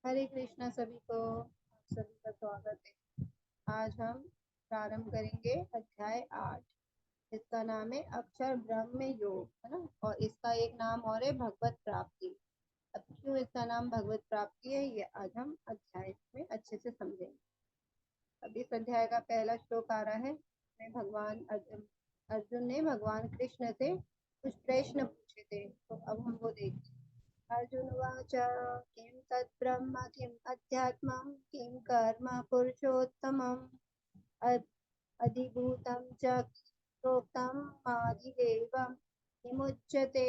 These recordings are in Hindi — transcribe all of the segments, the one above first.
हरे कृष्णा सभी को। आप सभी का स्वागत है। आज हम प्रारंभ करेंगे अध्याय 8। इसका नाम है अक्षर ब्रह्म योग, है ना। और इसका एक नाम और है भगवत प्राप्ति। अब क्यों इसका नाम भगवत प्राप्ति है, ये आज हम अध्याय में अच्छे से समझेंगे। अब इस अध्याय का पहला श्लोक आ रहा है। अर्जुन ने भगवान कृष्ण से कुछ प्रश्न पूछे थे, तो अब हम वो देखते हैं। अर्जुन उवाच किं तत् ब्रह्म किम् अध्यात्मं किं कर्म पुरुषोत्तमम् अधिभूतं च प्रोक्तम् आदिदेवं किमुच्यते।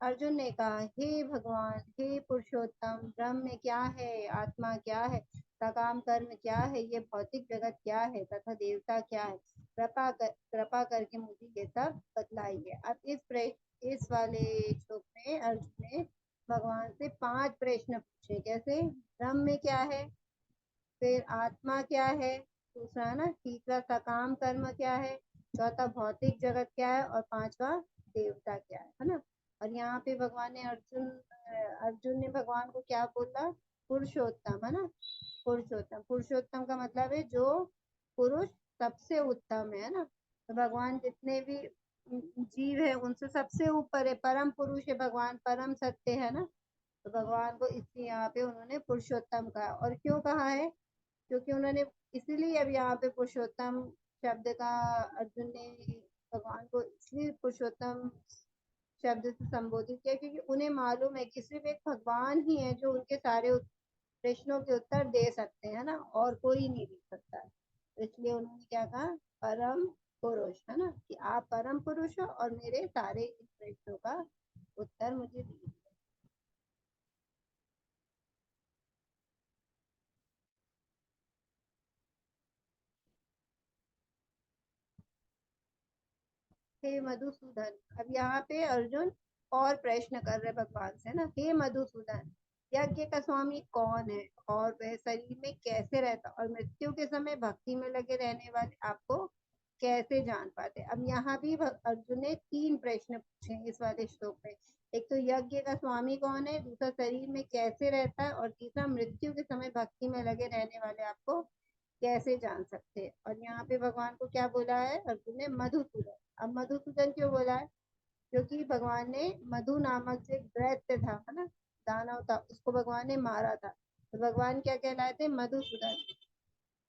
अर्जुन ने कहा, हे भगवान, हे पुरुषोत्तम, ब्रह्म क्या है, आत्मा क्या है, सकाम कर्म क्या है, ये भौतिक जगत क्या है, तथा देवता क्या है। कृपा करके मुझे ये सब बतलाइए। अब इस वाले श्लोक में अर्जुन ने भगवान से 5 प्रश्न पूछे। कैसे? ब्रह्म क्या है, फिर आत्मा क्या है, दूसरा ना, तीसरा सकाम कर्म क्या है, चौथा भौतिक जगत क्या है, और पांचवा देवता क्या है ना। और यहाँ पे भगवान ने अर्जुन ने भगवान को क्या बोला? पुरुषोत्तम, है ना। पुरुषोत्तम, पुरुषोत्तम का मतलब है जो पुरुष सबसे उत्तम है ना। तो भगवान जितने भी जीव है उनसे सबसे ऊपर है, परम पुरुष है भगवान, परम सत्य है ना। तो भगवान को इसलिए यहाँ पे उन्होंने पुरुषोत्तम कहा। और क्यों कहा है? क्योंकि उन्होंने, इसीलिए अब यहाँ पे पुरुषोत्तम शब्द का अर्जुन ने भगवान को इसलिए पुरुषोत्तम शब्द से संबोधित किया, क्योंकि उन्हें मालूम है कि सिर्फ एक भगवान ही है जो उनके सारे प्रश्नों के उत्तर दे सकते हैं ना, और कोई नहीं दे सकता है। तो इसलिए उन्होंने क्या कहा? परम पुरुष, है ना, कि आप परम पुरुष हो और मेरे सारे इन प्रश्नों का उत्तर मुझे दीजिए। हे मधुसूदन, अब यहाँ पे अर्जुन और प्रश्न कर रहे भगवान से ना। हे मधुसूदन, यज्ञ का स्वामी कौन है, और वह शरीर में कैसे रहता, और मृत्यु के समय भक्ति में लगे रहने वाले आपको कैसे जान पाते। अब यहाँ भी अर्जुन ने 3 प्रश्न पूछे इस वाले श्लोक में। एक तो यज्ञ का स्वामी कौन है, दूसरा शरीर में कैसे रहता है, और तीसरा मृत्यु के समय भक्ति में लगे रहने वाले आपको कैसे जान सकते हैं। और यहाँ पे भगवान को क्या बोला है अर्जुन ने? मधुसूदन। अब मधुसूदन क्यों बोला है? क्योंकि भगवान ने मधु नामक जो एक दैत्य था, है ना, दानव था, उसको भगवान ने मारा था। तो भगवान क्या कहलाए थे? मधुसूदन।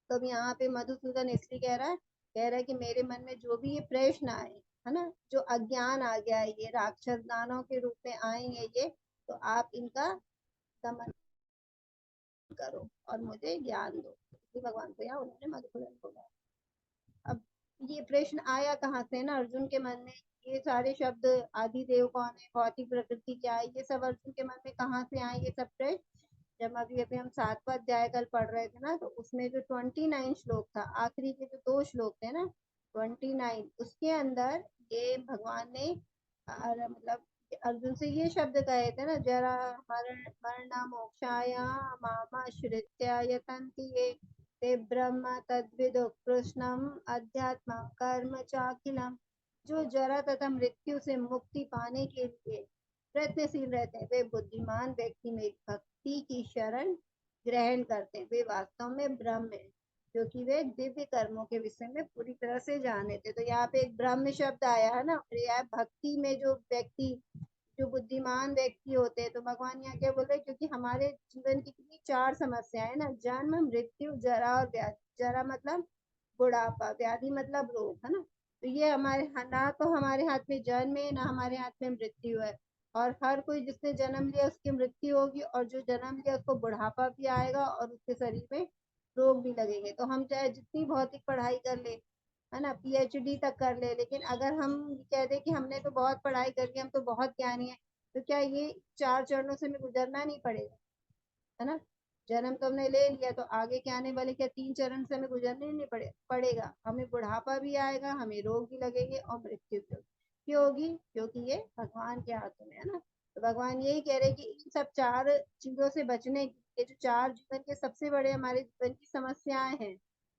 तो अब यहाँ पे मधुसूदन इसलिए कह रहा है कि मेरे मन में जो भी ये प्रश्न आए, है ना, जो अज्ञान आ गया है, ये राक्षस दानव के रूप में आएंगे ये, तो आप इनका दमन करो और मुझे ज्ञान दो। इसलिए भगवान को यहाँ उन्होंने मधुसूदन बोला। अब ये प्रश्न आया कहाँ से ना अर्जुन के मन में? ये सारे शब्द, आदि देव कौन है, भौतिक प्रकृति क्या है, ये सब अर्जुन के मन में कहाँ से आए ये सब प्रश्न? जब अभी अभी हम 7वां अध्याय कल पढ़ रहे थे ना, तो उसमें जो 29 श्लोक था, आखिरी के जो 2 श्लोक थे ना, 29, उसके अंदर ये भगवान ने मतलब अर्जुन से ये शब्द कहे थे ना, जरा मरण मरना मोक्षाया मामाश्रित्य यतन्ति ये ते ब्रह्म तद्विदु कृष्णम अध्यात्म कर्म चाखिलम। जो जरा तथा मृत्यु से मुक्ति पाने के लिए प्रयत्नशील रहते हैं, वे बुद्धिमान व्यक्ति में भक्ति की शरण ग्रहण करते हैं, वे वास्तव में ब्रह्म है, क्योंकि वे दिव्य कर्मों के विषय में पूरी तरह से जाने थे। तो यहाँ पे एक ब्रह्म शब्द आया है ना, और यह भक्ति में जो व्यक्ति, जो बुद्धिमान व्यक्ति होते हैं। तो भगवान यहाँ क्या बोल रहे हैं? क्योंकि हमारे जीवन की कितनी 4 समस्याएं ना, जन्म, मृत्यु, जरा और व्याधि। जरा मतलब बुढ़ापा, व्याधि मतलब रोग, है ना। तो ये हमारे, ना तो हमारे हाथ में जन्म है, ना हमारे हाथ में मृत्यु है। और हर कोई जिसने जन्म लिया उसकी मृत्यु होगी, और जो जन्म लिया उसको बुढ़ापा भी आएगा, और उसके शरीर में रोग भी लगेंगे। तो हम चाहे जितनी भौतिक पढ़ाई कर ले, है ना, पीएचडी तक कर ले, लेकिन अगर हम कह दें कि हमने तो बहुत पढ़ाई कर ली, हम तो बहुत ज्ञानी है, तो क्या ये 4 चरणों से हमें गुजरना नहीं पड़ेगा? है ना। जन्म तो हमने ले लिया, तो आगे के आने वाले क्या 3 चरण से हमें गुजरने नहीं पड़ेगा? हमें बुढ़ापा भी आएगा, हमें रोग भी लगेंगे, और मृत्यु भी होगी। क्यों होगी? क्योंकि ये भगवान के हाथों में है ना। तो भगवान यही कह रहे हैं कि इन सब 4 चीजों से बचने के लिए, जो 4 जीवन के सबसे बड़े हमारे जीवन की समस्याएं हैं,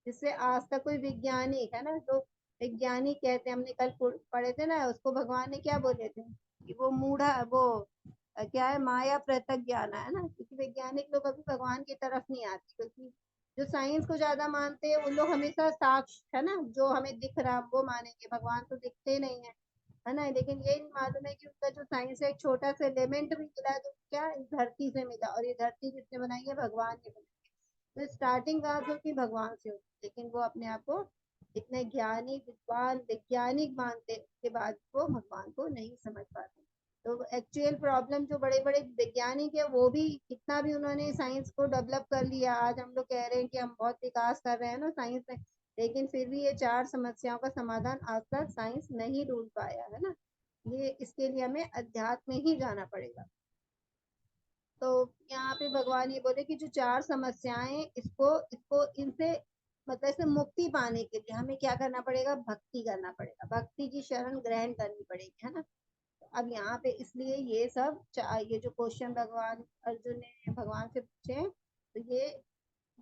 जिससे आज तक कोई वैज्ञानिक, है ना, जो वैज्ञानिक कहते हैं, हमने कल पढ़े थे ना, उसको भगवान ने क्या बोले थे? कि वो मूढ़ा, वो क्या है, माया पृथक ज्ञान है ना, क्योंकि वैज्ञानिक लोग अभी भगवान की तरफ नहीं आते, क्योंकि जो साइंस को ज्यादा मानते हैं उन लोग हमेशा साक्ष्य है ना, जो हमें दिख रहा वो मानेंगे, भगवान तो दिखते नहीं है ना। लेकिन ये नहीं मालूम है कि उनका जो साइंस है एक छोटा सा एलिमेंट भी मिला है तो क्या इस धरती से मिला, और ये धरती किसने बनाई है? भगवान ने बनाई है। तो स्टार्टिंग कहाँ से होती? भगवान से होती, लेकिन वो अपने आप को इतने ज्ञानी विद्वान वैज्ञानिक मानते के बाद वो भगवान को नहीं समझ पाते। तो एक्चुअल प्रॉब्लम जो बड़े बड़े वैज्ञानिक है वो भी कितना भी उन्होंने साइंस को डेवलप कर लिया, आज हम लोग कह रहे हैं कि हम बहुत विकास कर रहे हैं ना साइंस में, लेकिन फिर भी ये 4 समस्याओं का समाधान आज तक साइंस नहीं ढूंढ पाया है ना। ये इसके लिए हमें अध्यात्म में ही जाना पड़ेगा। तो यहाँ पे भगवान ये बोले कि जो 4 समस्याएं, इसको इसको इनसे मतलब इससे मुक्ति पाने के लिए हमें क्या करना पड़ेगा? भक्ति करना पड़ेगा, भक्ति की शरण ग्रहण करनी पड़ेगी, है ना। अब यहाँ पे इसलिए ये सब ये जो क्वेश्चन भगवान अर्जुन ने भगवान से पूछे, तो ये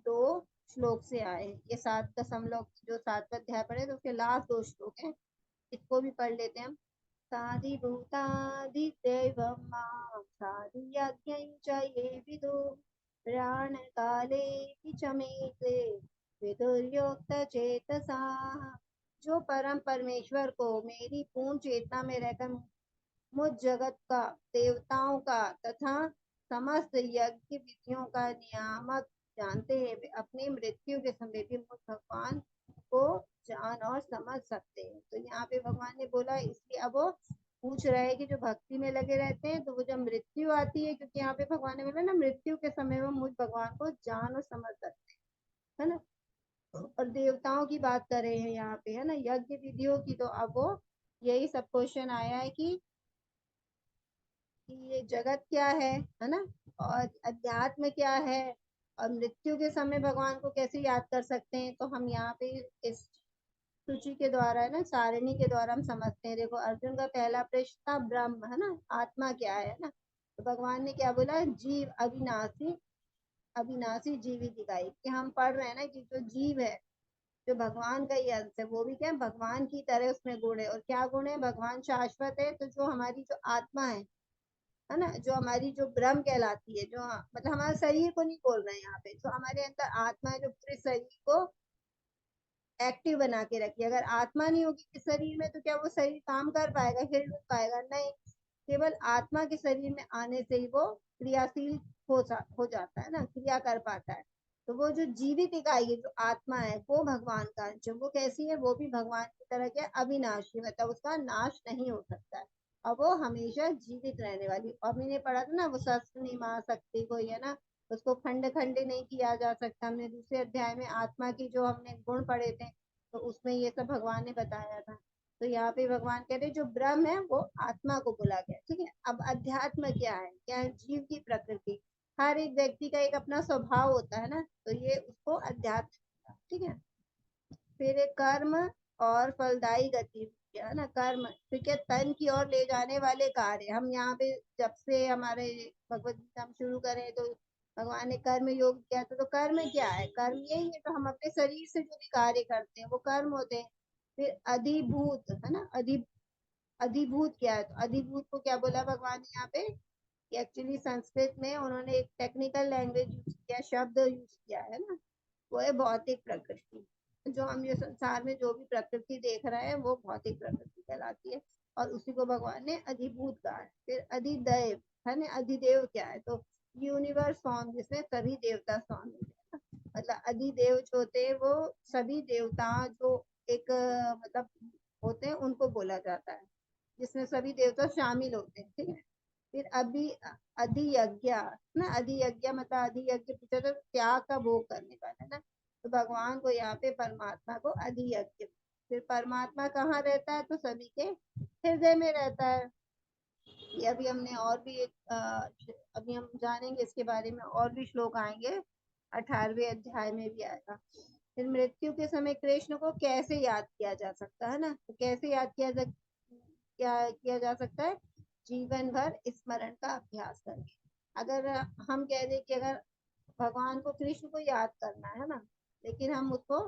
2 श्लोक से आए। ये 7 दशमलव जो 7वां अध्याय पढ़े तो उसके लास्ट 2 श्लोक हैं, इसको भी पढ़ लेते हैं हम। साधिभूतादिदेवं मां साधियज्ञं च ये विदु प्राणकालेऽपि च मे ते विदुर्योक्तचेतसाः। जो परम परमेश्वर को मेरी पूर्ण चेतना में रहकर मुझ जगत का, देवताओं का तथा समस्त यज्ञ विधियों का नियामक जानते हैं, वे अपनी मृत्यु के समय भी मुझ भगवान को जान और समझ सकते हैं। तो यहाँ पे भगवान ने बोला, इसलिए अब वो पूछ रहे हैं कि जो भक्ति में लगे रहते हैं तो वो जब मृत्यु आती है, क्योंकि यहाँ पे भगवान ने बोला ना मृत्यु के समय में मुझ भगवान को जान और समझ सकते हैं, है ना। और देवताओं की बात कर रहे हैं यहाँ पे, है ना, यज्ञ विधियों की। तो अब वो यही सब क्वेश्चन आया है कि ये जगत क्या है ना, और अध्यात्म क्या है, और मृत्यु के समय भगवान को कैसे याद कर सकते हैं। तो हम यहाँ पे इस सूची के द्वारा है ना, सारणी के द्वारा हम समझते हैं। देखो अर्जुन का पहला प्रश्न था ब्रह्म, है ना, आत्मा क्या है ना। तो भगवान ने क्या बोला? जीव अविनाशी, अविनाशी जीवित दिखाई, कि हम पढ़ रहे हैं ना कि जो जीव है जो भगवान का ही अंश है, वो भी क्या भगवान की तरह उसमें गुण है। और क्या गुण है? भगवान शाश्वत है, तो जो हमारी जो आत्मा है ना, जो हमारी जो ब्रह्म कहलाती है, जो मतलब हमारे शरीर को नहीं बोल रहे हैं यहाँ पे, जो हमारे अंदर आत्मा है जो पूरे शरीर को एक्टिव बना के रखी। अगर आत्मा नहीं होगी इस शरीर में तो क्या वो शरीर काम कर पाएगा, हिल पाएगा? नहीं। केवल आत्मा के शरीर में आने से ही वो क्रियाशील हो जाता है ना, क्रिया कर पाता है। तो वो जो जीवित इकाई है जो आत्मा है वो भगवान का अंश है। वो कैसी है? वो भी भगवान की तरह क्या? अविनाशी, मतलब उसका नाश नहीं हो सकता है, और वो हमेशा जीवित रहने वाली। और मैंने पढ़ा था ना, वो शस्त्र नहीं मार सकती कोई, है ना, उसको खंड खंड नहीं किया जा सकता। हमने दूसरे अध्याय में आत्मा की जो हमने गुण पढ़े थे तो उसमें ये सब भगवान ने बताया था। तो यहाँ पे भगवान कहते हैं जो ब्रह्म है वो आत्मा को बोला गया, ठीक है। अब अध्यात्म क्या है? क्या है? जीव की प्रकृति। हर एक व्यक्ति का एक अपना स्वभाव होता है ना, तो ये उसको अध्यात्म, ठीक है। फिर एक कर्म और फलदायी गति, है ना, कर्म फिर क्या? तन की ओर ले जाने वाले कार्य। हम यहाँ पे जब से हमारे भगवत गीता हम शुरू करें तो भगवान ने कर्म योग किया था। तो कर्म क्या है? कर्म यही है, तो हम अपने शरीर से जो भी कार्य करते हैं वो कर्म होते हैं। फिर अधिभूत, है ना, अधिभूत क्या है? तो अधिभूत को क्या बोला भगवान ने यहाँ पे? एक्चुअली संस्कृत में उन्होंने एक टेक्निकल लैंग्वेज यूज किया, शब्द यूज किया है ना, वो है भौतिक प्रकृति। जो हम ये संसार में जो भी प्रकृति देख रहे हैं वो भौतिक प्रकृति कहलाती है, और उसी को भगवान ने अधिभूत कहा है। फिर अधिदैव, है ना, अधिदेव क्या है? तो यूनिवर्स फॉर्म, जिसमें सभी देवता शामिल है, मतलब अधिदेव जो होते हैं वो सभी देवता जो एक मतलब होते हैं उनको बोला जाता है, जिसमें सभी देवता शामिल होते हैं, ठीक है। फिर अभी अधियज्ञ ना, अधियज्ञ मतलब अधियज्ञ पूछा तो त्याग का भोग करने वाला है ना। तो भगवान को यहाँ पे परमात्मा को अधियज्ञ। फिर परमात्मा कहाँ रहता है? तो सभी के हृदय में रहता है। ये अभी हमने और भी एक अभी हम जानेंगे इसके बारे में, और भी श्लोक आएंगे, 18वें अध्याय में भी आएगा। फिर मृत्यु के समय कृष्ण को कैसे याद किया जा सकता है ना, तो कैसे याद किया जा सकता है? जीवन भर स्मरण का अभ्यास करके। अगर हम कह दें कि अगर भगवान को, कृष्ण को याद करना है ना, लेकिन हम उसको,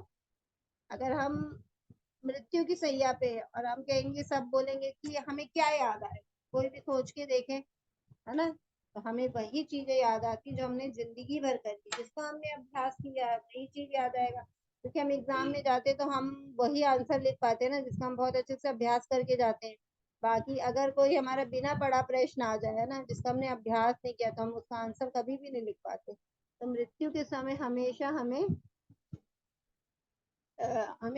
अगर हम मृत्यु की सैया पे है और हम कहेंगे, सब बोलेंगे कि हमें क्या याद आए, कोई भी सोच के देखें, है ना, तो हमें वही चीजें याद आती जो हमने जिंदगी भर करी, जिसको हमने अभ्यास किया है वही चीज याद आएगा। क्योंकि हम एग्जाम में जाते तो हम वही आंसर लिख पाते हैं ना जिसका हम बहुत अच्छे से अभ्यास करके जाते हैं। बाकी अगर कोई हमारा बिना पढ़ा प्रश्न आ जाए ना जिसका हमने अभ्यास नहीं किया तो हम उसका आंसर कभी भी नहीं लिख पाते। तो मृत्यु के समय हमेशा हमें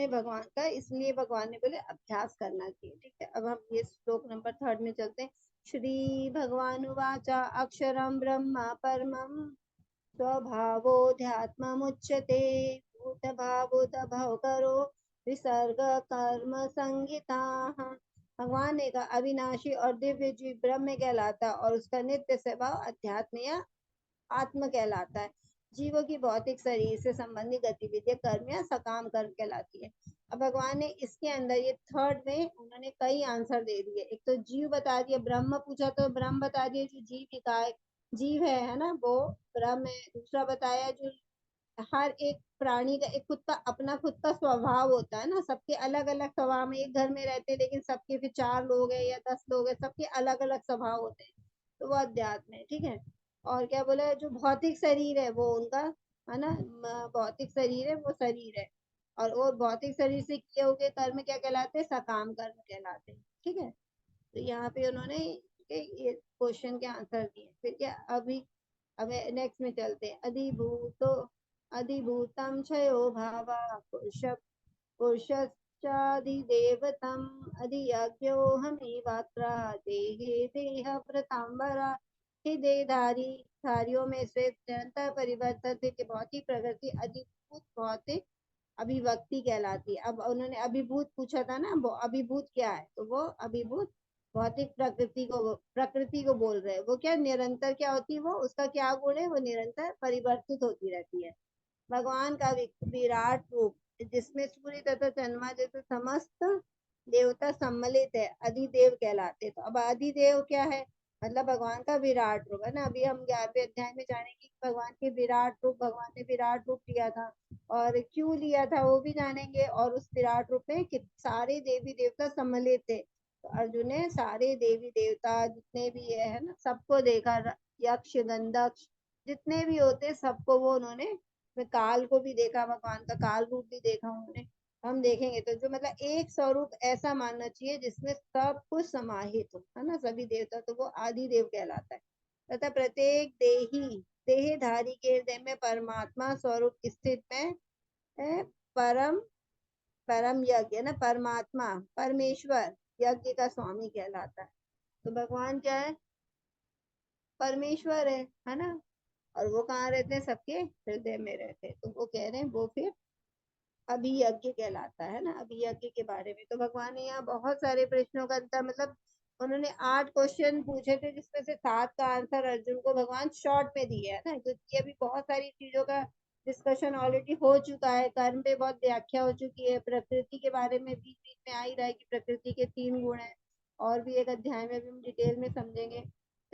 भगवान का, इसलिए भगवान ने बोले अभ्यास करना चाहिए। ठीक है, अब हम ये श्लोक नंबर 3 में चलते हैं। श्री भगवान उवाचा अक्षरम ब्रह्म परमं स्वभावोऽध्यात्ममुच्यते भूतभावोद्भव करो विसर्ग कर्म संहिताः। भगवान ने कहा अविनाशी और दिव्य जीव ब्रह्म कहलाता है और उसका नित्य स्वभाव अध्यात्म या आत्म कहलाता है। जीवों की भौतिक शरीर से संबंधित गतिविधि कर्म या सकाम कर्म कहलाती है। अब भगवान ने इसके अंदर ये थर्ड में उन्होंने कई आंसर दे दिए। एक तो जीव बता दिया, ब्रह्म पूछा तो ब्रह्म बता दिया जो जीव की काय जीव है ना वो ब्रह्म है। दूसरा बताया जो हर एक प्राणी का एक खुद का स्वभाव होता है ना, सबके अलग अलग स्वभाव में एक घर में रहते हैं लेकिन सबके फिर 4 लोग हैं या 10 लोग हैं, सबके अलग अलग स्वभाव होते हैं। तो वो अध्यात्म है। ठीक है, और क्या बोला जो भौतिक शरीर है वो उनका है ना, भौतिक शरीर है वो शरीर है। और वो भौतिक शरीर से किए हुए कर्म क्या कहलाते हैं, सकाम कर्म कहलाते हैं। ठीक है, तो यहाँ पे उन्होंने ये क्वेश्चन के आंसर दिए। फिर क्या अभी अब नेक्स्ट में चलते हैं। अधिभूतम क्षयो भावा पुरुष पुरुषश्चादिदेवतम् अधियज्ञोऽहमेवात्र देहे देह प्रतांबरा। हे देहधारी धारियों में से निरंतर परिवर्तित की भौतिक प्रकृति अधिभूत भौतिक अभिव्यक्ति कहलाती है। अब उन्होंने अभिभूत पूछा था ना, वो अभिभूत क्या है, तो वो अभिभूत भौतिक प्रकृति को बोल रहे हैं। वो क्या निरंतर क्या होती है, वो उसका क्या गुण है, वो निरंतर परिवर्तित होती रहती है। भगवान का विराट रूप जिसमें सूर्य तथा चंद्रमा जैसे समस्त देवता सम्मिलित है अधिदेव कहलाते। तो अब अधिदेव क्या है, मतलब भगवान का विराट रूप है ना। अभी हम 11वें अध्याय में जानेंगे कि भगवान के विराट रूप, भगवान ने विराट रूप लिया था और क्यों लिया था वो भी जानेंगे। और उस विराट रूप में सारे देवी देवता सम्मिलित थे। तो अर्जुन ने सारे देवी देवता जितने भी है ना सबको देखा, यक्ष गंधर्व जितने भी होते सबको वो उन्होंने, मैं काल को भी देखा, भगवान का काल रूप भी देखा उन्होंने। हम देखेंगे तो जो मतलब एक स्वरूप ऐसा मानना चाहिए जिसमें सब कुछ समाहित हो, है ना, सभी देवता, तो वो आदि देव कहलाता है। तथा प्रत्येक देहधारी के हृदय में परमात्मा स्वरूप स्थित में है। परम परम यज्ञ ना, परमात्मा परमेश्वर यज्ञ का स्वामी कहलाता है। तो भगवान क्या है, परमेश्वर है ना। और वो कहाँ रहते हैं, सबके हृदय में रहते हैं। तो वो कह रहे हैं वो फिर अभियज्ञ कहलाता है ना, अभियज्ञ के बारे में। तो भगवान ने यहाँ बहुत सारे प्रश्नों का आंसर, मतलब उन्होंने 8 क्वेश्चन पूछे थे जिसमें से 7 का आंसर अर्जुन को भगवान शॉर्ट में दिया है ना, क्योंकि अभी बहुत सारी चीजों का डिस्कशन ऑलरेडी हो चुका है, कर्म पे बहुत व्याख्या हो चुकी है, प्रकृति के बारे में बीच बीच में आ ही रहा है कि प्रकृति के 3 गुण है। और भी एक अध्याय में भी हम डिटेल में समझेंगे।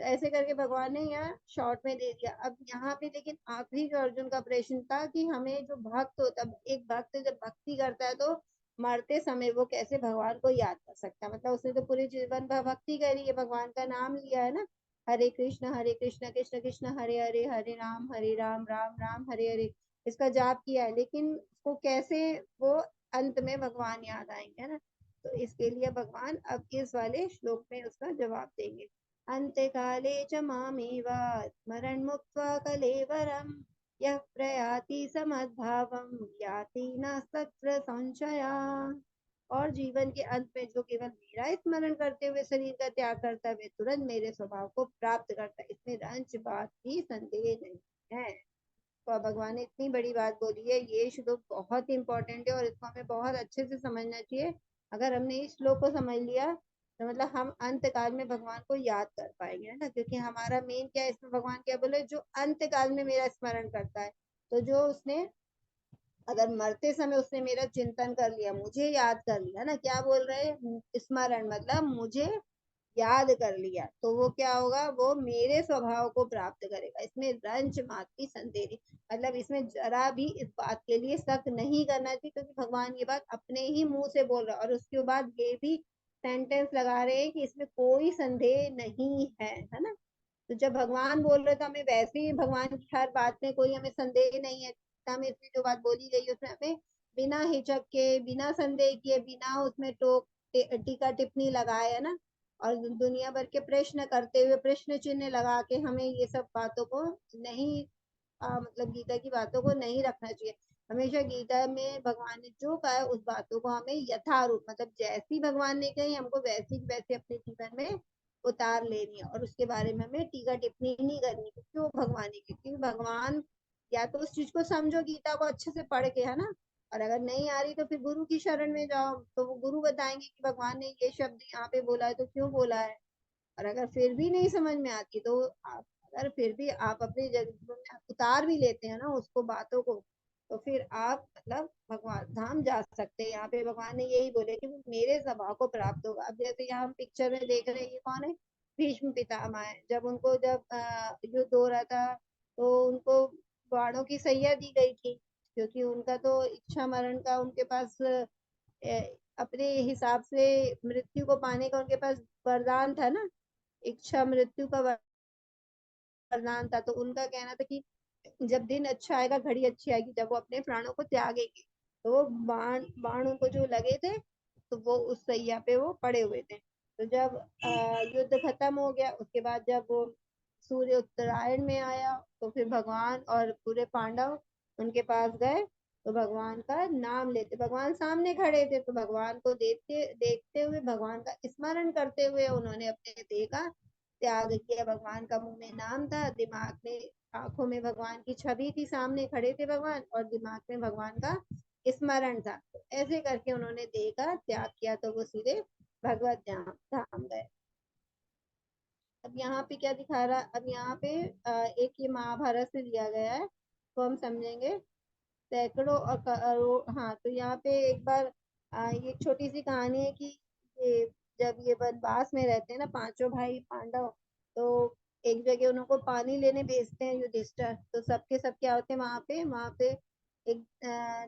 तो ऐसे करके भगवान ने यहाँ शॉर्ट में दे दिया। अब यहाँ पे लेकिन आखिरी जो अर्जुन का प्रश्न था कि हमें जो भक्त होता, एक भक्त जब भक्ति करता है तो मरते समय वो कैसे भगवान को याद कर सकता है। मतलब उसने तो पूरे जीवन भर भक्ति करी है, भगवान का नाम लिया है ना, हरे कृष्ण कृष्ण कृष्ण हरे हरे, हरे राम राम राम हरे हरे, इसका जाप किया है। लेकिन उसको कैसे वो अंत में भगवान याद आएंगे, है ना। तो इसके लिए भगवान अब इस वाले श्लोक में उसका जवाब देंगे। अन्त्यकाले च मामेव स्मरन्मुक्त्वा कलेवरं यः प्रयाति समद्भावं याति नास्तत्र संशया। और जीवन के अंत में जो केवल मेरा स्मरण करते हुए शरीर का त्याग करता है वे तुरंत मेरे स्वभाव को प्राप्त करता है, इसमें रंच बात भी संदेह नहीं है। तो भगवान ने इतनी बड़ी बात बोली है, ये श्लोक बहुत इंपॉर्टेंट है और इसको हमें बहुत अच्छे से समझना चाहिए। अगर हमने इस श्लोक को समझ लिया तो मतलब हम अंत काल में भगवान को याद कर पाएंगे, है ना। क्योंकि हमारा मेन क्या है इसमें, भगवान क्या बोले, जो अंत काल में मेरा स्मरण करता है। तो जो उसने अगर मरते समय उसने मेरा चिंतन कर लिया, मुझे याद कर लिया ना, क्या बोल रहे हैं, स्मरण मतलब मुझे याद कर लिया, तो वो क्या होगा, वो मेरे स्वभाव को प्राप्त करेगा, इसमें रंच मात्र की संदेह नहीं। मतलब इसमें जरा भी इस बात के लिए शक नहीं करना चाहिए, क्योंकि भगवान ये बात अपने ही मुंह से बोल रहा है और उसके बाद ये भी सेंटेंस लगा रहे हैं कि इसमें कोई संदेह नहीं है, है ना। तो जब भगवान बोल रहे तो हमें वैसे ही भगवान की हर बात में कोई हमें संदेह नहीं है। गीता में इसमें जो बात बोली गई उसमें हमें बिना हिचक के, बिना संदेह किए, बिना उसमें टोक टीका टिप्पणी लगाए, है ना, और दुनिया भर के प्रश्न करते हुए, प्रश्न चिन्ह लगा के हमें ये सब बातों को नहीं मतलब गीता की बातों को नहीं रखना चाहिए। हमेशा गीता में भगवान ने जो कहा है उस बातों को हमें यथारूप, मतलब जैसी भगवान ने कही हमको वैसी वैसे अपने जीवन में उतार लेनी है, और उसके बारे में हमें टीका टिप्पणी नहीं करनी। क्यों भगवान ने, क्योंकि भगवान या तो उस चीज को समझो गीता को अच्छे से पढ़ के, है ना, और अगर नहीं आ रही तो फिर गुरु की शरण में जाओ, तो वो गुरु बताएंगे कि भगवान ने ये शब्द यहाँ पे बोला है तो क्यों बोला है। और अगर फिर भी नहीं समझ में आती तो आप, अगर फिर भी आप अपने जीवन में उतार भी लेते हैं ना उसको, बातों को, तो फिर आप मतलब भगवान धाम जा सकते हैं। यहाँ पे भगवान ने यही बोले कि मेरे स्वभाव को प्राप्त होगा। अब जैसे यहाँ हम पिक्चर में देख रहे हैं, ये कौन है, भीष्म पितामह है। जब उनको जब युद्ध हो रहा था तो उनको बाणों की सैया दी गई थी, क्योंकि उनका तो इच्छा मरण का उनके पास अपने हिसाब से मृत्यु को पाने का उनके पास वरदान था ना, इच्छा मृत्यु का वरदान था। तो उनका कहना था कि जब दिन अच्छा आएगा, घड़ी अच्छी आएगी, जब वो अपने प्राणों को त्यागेंगे। तो वो बाण बाण उनको जो लगे थे तो वो उस सैया पे वो पड़े हुए थे। तो जब युद्ध खत्म हो गया, उसके बाद जब वो सूर्य उत्तरायण में आया तो फिर भगवान और पूरे पांडव उनके पास गए, तो भगवान का नाम लेते, भगवान सामने खड़े थे, तो भगवान को देखते देखते हुए, भगवान का स्मरण करते हुए उन्होंने अपने देह का त्याग किया। भगवान का मुंह में नाम था, दिमाग में, आंखों में भगवान की छवि थी, सामने खड़े थे भगवान, और दिमाग में भगवान का स्मरण था। तो ऐसे करके उन्होंने देह का त्याग किया, तो वो सीधे भगवत धाम धाम गए। अब यहाँ पे क्या दिखा रहा, अब यहाँ पे एक ये महाभारत से लिया गया है, तो हम समझेंगे सैकड़ों और करोड़। हाँ, तो यहाँ पे एक बार ये छोटी सी कहानी है कि ये जब ये वनवास में रहते हैं ना पांचों भाई पांडव, तो एक जगह उनको पानी लेने भेजते हैं युधिष्ठिर। तो सबके सब क्या होते हैं वहां पे एक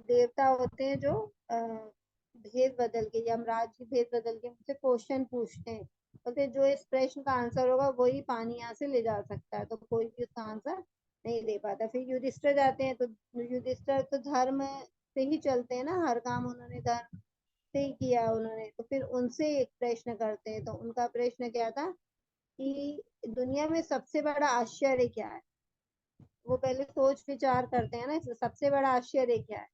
देवता होते हैं जो भेद बदल के, यमराज जी भेद बदल के मुझसे क्वेश्चन पूछते हैं। तो फिर जो इस प्रश्न का आंसर होगा वही पानी यहाँ से ले जा सकता है, तो कोई भी उसका आंसर नहीं दे पाता। फिर युधिष्ठिर जाते हैं, तो युधिष्ठिर तो धर्म से ही चलते हैं ना, हर काम उन्होंने धर्म से ही किया उन्होंने। तो फिर उनसे एक प्रश्न करते हैं, तो उनका प्रश्न क्या था कि दुनिया में सबसे बड़ा आश्चर्य क्या है। वो पहले सोच विचार करते हैं ना, सबसे बड़ा आश्चर्य क्या है।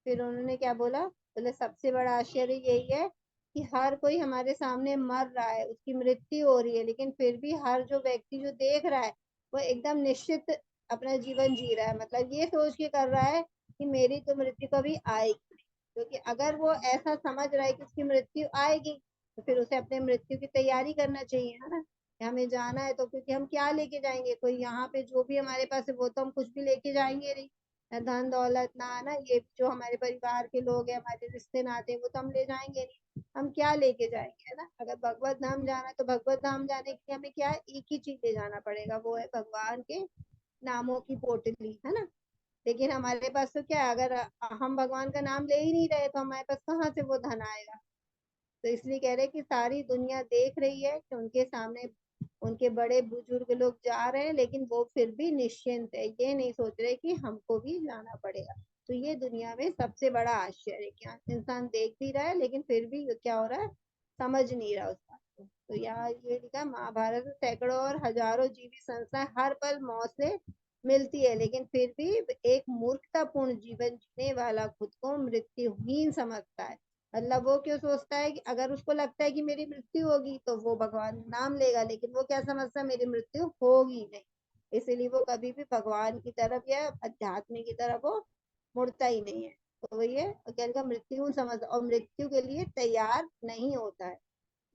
फिर उन्होंने क्या बोला, बोले सबसे बड़ा आश्चर्य यही है कि हर कोई हमारे सामने मर रहा है, उसकी मृत्यु हो रही है, लेकिन फिर भी हर जो व्यक्ति जो देख रहा है वो एकदम निश्चित अपना जीवन जी रहा है, मतलब ये सोच के कर रहा है कि मेरी तो मृत्यु कभी आएगी नहीं। क्योंकि अगर वो ऐसा समझ रहा है कि उसकी मृत्यु आएगी, तो फिर उसे अपने मृत्यु की तैयारी करना चाहिए, है ना। हमें जाना है तो क्योंकि हम क्या लेके जाएंगे, कोई यहाँ पे जो भी हमारे पास है वो तो हम कुछ भी लेके जाएंगे नहीं, ना धन दौलत, ना ना ये जो हमारे परिवार के लोग हैं, हमारे रिश्ते नाते, वो तो हम ले जाएंगे नहीं। हम क्या लेके जाएंगे, है ना। अगर भगवत धाम जाना है तो भगवत धाम जाने के लिए हमें क्या है, एक ही चीज ले जाना पड़ेगा, वो है भगवान के नामों की पोटली, है ना। लेकिन हमारे पास तो क्या है, अगर हम भगवान का नाम ले ही नहीं रहे तो हमारे पास कहाँ से वो धन आएगा। तो इसलिए कह रहे कि सारी दुनिया देख रही है कि उनके सामने उनके बड़े बुजुर्ग लोग जा रहे हैं, लेकिन वो फिर भी निश्चिंत है, ये नहीं सोच रहे कि हमको भी जाना पड़ेगा। तो ये दुनिया में सबसे बड़ा आश्चर्य, क्या इंसान देख भी रहा है लेकिन फिर भी क्या हो रहा है, समझ नहीं रहा उस बात को। तो यहाँ ये लिखा, महाभारत में सैकड़ों और हजारों जीवित संस्थाएं हर पल मौत से मिलती है, लेकिन फिर भी एक मूर्खतापूर्ण जीवन जीने वाला खुद को मृत्युहीन समझता है। मतलब वो क्यों सोचता है कि अगर उसको लगता है कि मेरी मृत्यु होगी तो वो भगवान नाम लेगा, लेकिन वो क्या समझता है, मेरी मृत्यु होगी नहीं। इसीलिए वो कभी भी भगवान की तरफ या अध्यात्म की तरफ वो मुड़ता ही नहीं है। तो वही है, क्या मृत्यु समझ और मृत्यु के लिए तैयार नहीं होता है।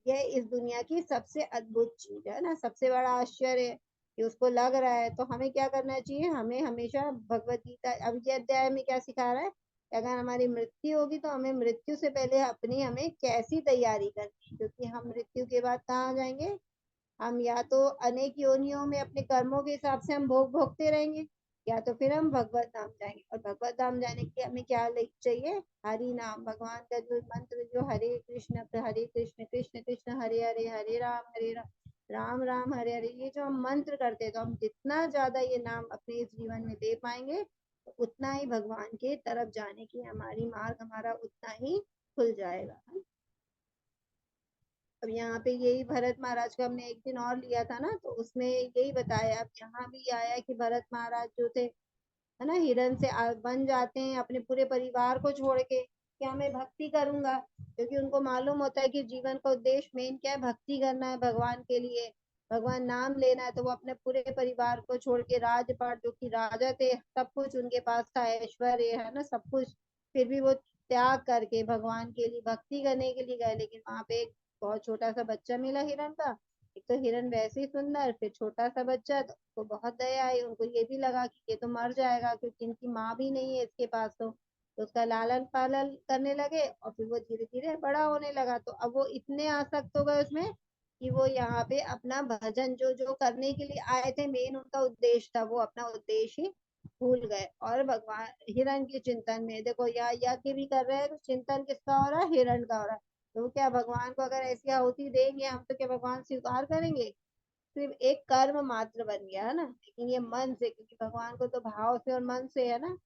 यह इस दुनिया की सबसे अद्भुत चीज है ना, सबसे बड़ा आश्चर्य है कि उसको लग रहा है। तो हमें क्या करना चाहिए, हमें हमेशा भगवत गीता अब ये अध्याय में क्या सिखा रहा है कि अगर हमारी मृत्यु होगी तो हमें मृत्यु से पहले अपनी हमें कैसी तैयारी करनी है, क्योंकि हम मृत्यु के बाद कहाँ जाएंगे, हम या तो अनेक योनियों में अपने कर्मों के हिसाब से हम भोग भोगते रहेंगे, या तो फिर हम भगवत धाम जाएंगे। और भगवत धाम जाने के लिए हमें क्या चाहिए, हरि नाम, भगवान का जो मंत्र, जो हरे कृष्ण कृष्ण कृष्ण हरे हरे, हरे राम हरे राम राम राम हरे हरे, ये जो हम मंत्र करते हैं, तो हम जितना ज्यादा ये नाम अपने इस जीवन में ले पाएंगे तो उतना ही भगवान के तरफ जाने की हमारी मार्ग हमारा उतना ही खुल जाएगा। अब यहाँ पे यही भरत महाराज का हमने एक दिन और लिया था ना, तो उसमें यही बताया। अब यहाँ भी आया कि भरत महाराज जो थे, है ना, हिरण से बन जाते हैं अपने पूरे परिवार को छोड़ के, क्या मैं भक्ति करूंगा, क्योंकि उनको मालूम होता है कि जीवन का उद्देश्य मेन क्या है, भक्ति करना है भगवान के लिए, भगवान नाम लेना है। तो वो अपने पूरे परिवार को छोड़ के, राजपाट जो कि राजा थे, सब कुछ उनके पास था, ऐश्वर्य है ना, सब कुछ, फिर भी वो त्याग करके भगवान के लिए भक्ति करने के लिए गए। लेकिन वहां पे एक बहुत छोटा सा बच्चा मिला हिरण का। एक तो हिरण वैसे ही सुंदर, फिर छोटा सा बच्चा, तो उनको बहुत दया आई। उनको ये भी लगा कि ये तो मर जाएगा, क्योंकि इनकी माँ भी नहीं है इसके पास। तो उसका लालन पालन करने लगे, और फिर वो धीरे धीरे बड़ा होने लगा। तो अब वो इतने आसक्त हो गए उसमें कि वो यहाँ पे अपना भजन जो जो करने के लिए आए थे, मेन उनका उद्देश्य था, वो अपना उद्देश्य ही भूल गए। और भगवान हिरण के चिंतन में, देखो यहाँ यज्ञ भी कर रहे हैं, तो चिंतन किसका हो रहा है, हिरण का हो रहा है। तो क्या भगवान को अगर ऐसी आहुति देंगे हम, तो क्या भगवान स्वीकार करेंगे? सिर्फ एक कर्म मात्र बन गया है ना। लेकिन ये मन से, क्योंकि भगवान को तो भाव से और मन से है ना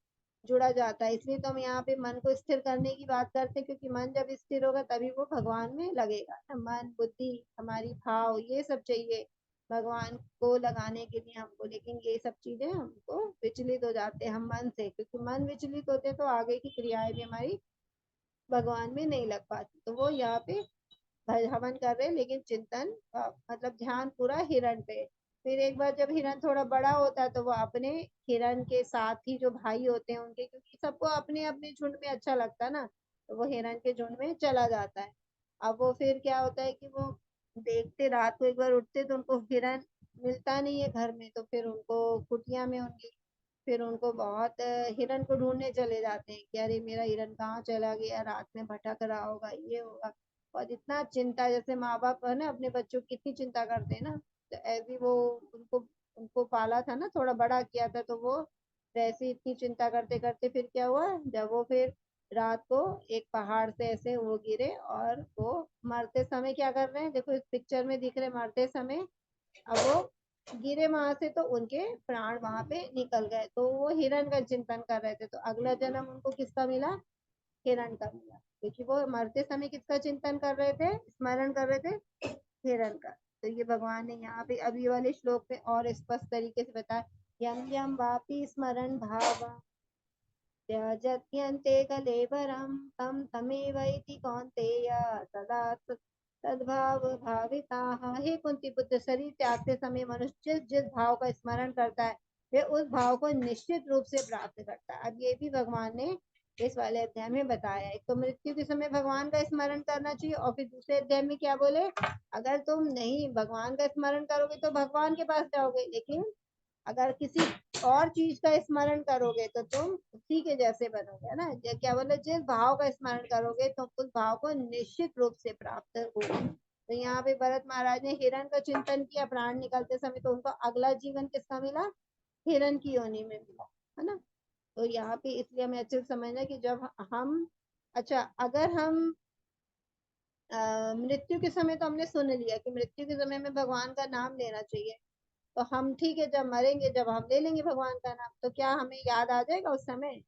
जुड़ा जाता है, इसलिए तो हम यहाँ पे मन को स्थिर करने की बात करते हैं, क्योंकि मन जब स्थिर होगा तभी वो भगवान में लगेगा ना। मन बुद्धि हमारी भाव ये सब चाहिए भगवान को लगाने के लिए हमको, लेकिन ये सब चीजें हमको विचलित हो जाते हैं हम मन से, क्योंकि मन विचलित होते तो आगे की क्रियाएं भी हमारी भगवान में नहीं लग पाती। तो वो यहाँ पे हवन कर रहे हैं, लेकिन चिंतन मतलब ध्यान पूरा हिरण पे। फिर एक बार जब हिरण थोड़ा बड़ा होता है, तो वो अपने हिरण के साथ ही जो भाई होते हैं उनके, क्योंकि सबको अपने अपने झुंड में अच्छा लगता है ना, तो वो हिरण के झुंड में चला जाता है। अब वो फिर क्या होता है कि वो देखते, रात को एक बार उठते तो उनको हिरण मिलता नहीं है घर में, तो फिर उनको कुटिया में उनकी, फिर उनको बहुत हिरण को ढूंढने चले जाते हैं कि अरे मेरा हिरण कहाँ चला गया, रात में भटक रहा होगा, ये होगा। और इतना चिंता, जैसे माँ बाप है ना अपने बच्चों की कितनी चिंता करते हैं ना, तो ऐसी वो उनको उनको पाला था ना, थोड़ा बड़ा किया था, तो वो वैसे इतनी चिंता करते करते फिर क्या हुआ, जब वो फिर रात को एक पहाड़ से ऐसे वो गिरे, और वो मरते समय क्या कर रहे हैं, देखो इस पिक्चर में दिख रहे मरते समय। अब वो गिरे वहां से, तो उनके प्राण वहां पे निकल गए, तो वो हिरण का चिंतन कर रहे थे, तो अगला जन्म उनको किसका मिला, हिरण का मिला, क्योंकि वो मरते समय किसका चिंतन कर रहे थे, स्मरण कर रहे थे, हिरण का। तो ये भगवान ने यहाँ पे अभी वाले श्लोक में और स्पष्ट तरीके से बताया, यम यम वापी स्मरण भावा त्यजत्यन्ते कलेवरं तं तमेवैति कौन्तेय सदा तद्भाव भाविताः। हे कुंती पुत्र, शरीर त्यागते समय मनुष्य जिस जिस भाव का स्मरण करता है, वे उस भाव को निश्चित रूप से प्राप्त करता है। अब ये भी भगवान ने इस वाले अध्याय में बताया। एक तो मृत्यु के समय भगवान का स्मरण करना चाहिए, और फिर दूसरे अध्याय में क्या बोले, अगर तुम नहीं भगवान का स्मरण करोगे तो भगवान के पास जाओगे, लेकिन अगर किसी और चीज का स्मरण करोगे तो तुम उसी के जैसे बनोगे, है ना। क्या बोले, जिस भाव का स्मरण करोगे तो उस भाव को निश्चित रूप से प्राप्त होगा। तो यहाँ पे भरत महाराज ने हिरण का चिंतन किया प्राण निकलते समय, तो उनको अगला जीवन किसका मिला, हिरण की योनि में मिला, है ना। तो यहाँ पे इसलिए हमें अच्छे से समझना कि जब हम, अच्छा अगर हम मृत्यु के समय, तो हमने सुन लिया कि मृत्यु के समय में भगवान का नाम लेना चाहिए, तो हम ठीक है, जब मरेंगे जब हम ले लेंगे भगवान का नाम, तो क्या हमें याद आ जाएगा उस समय?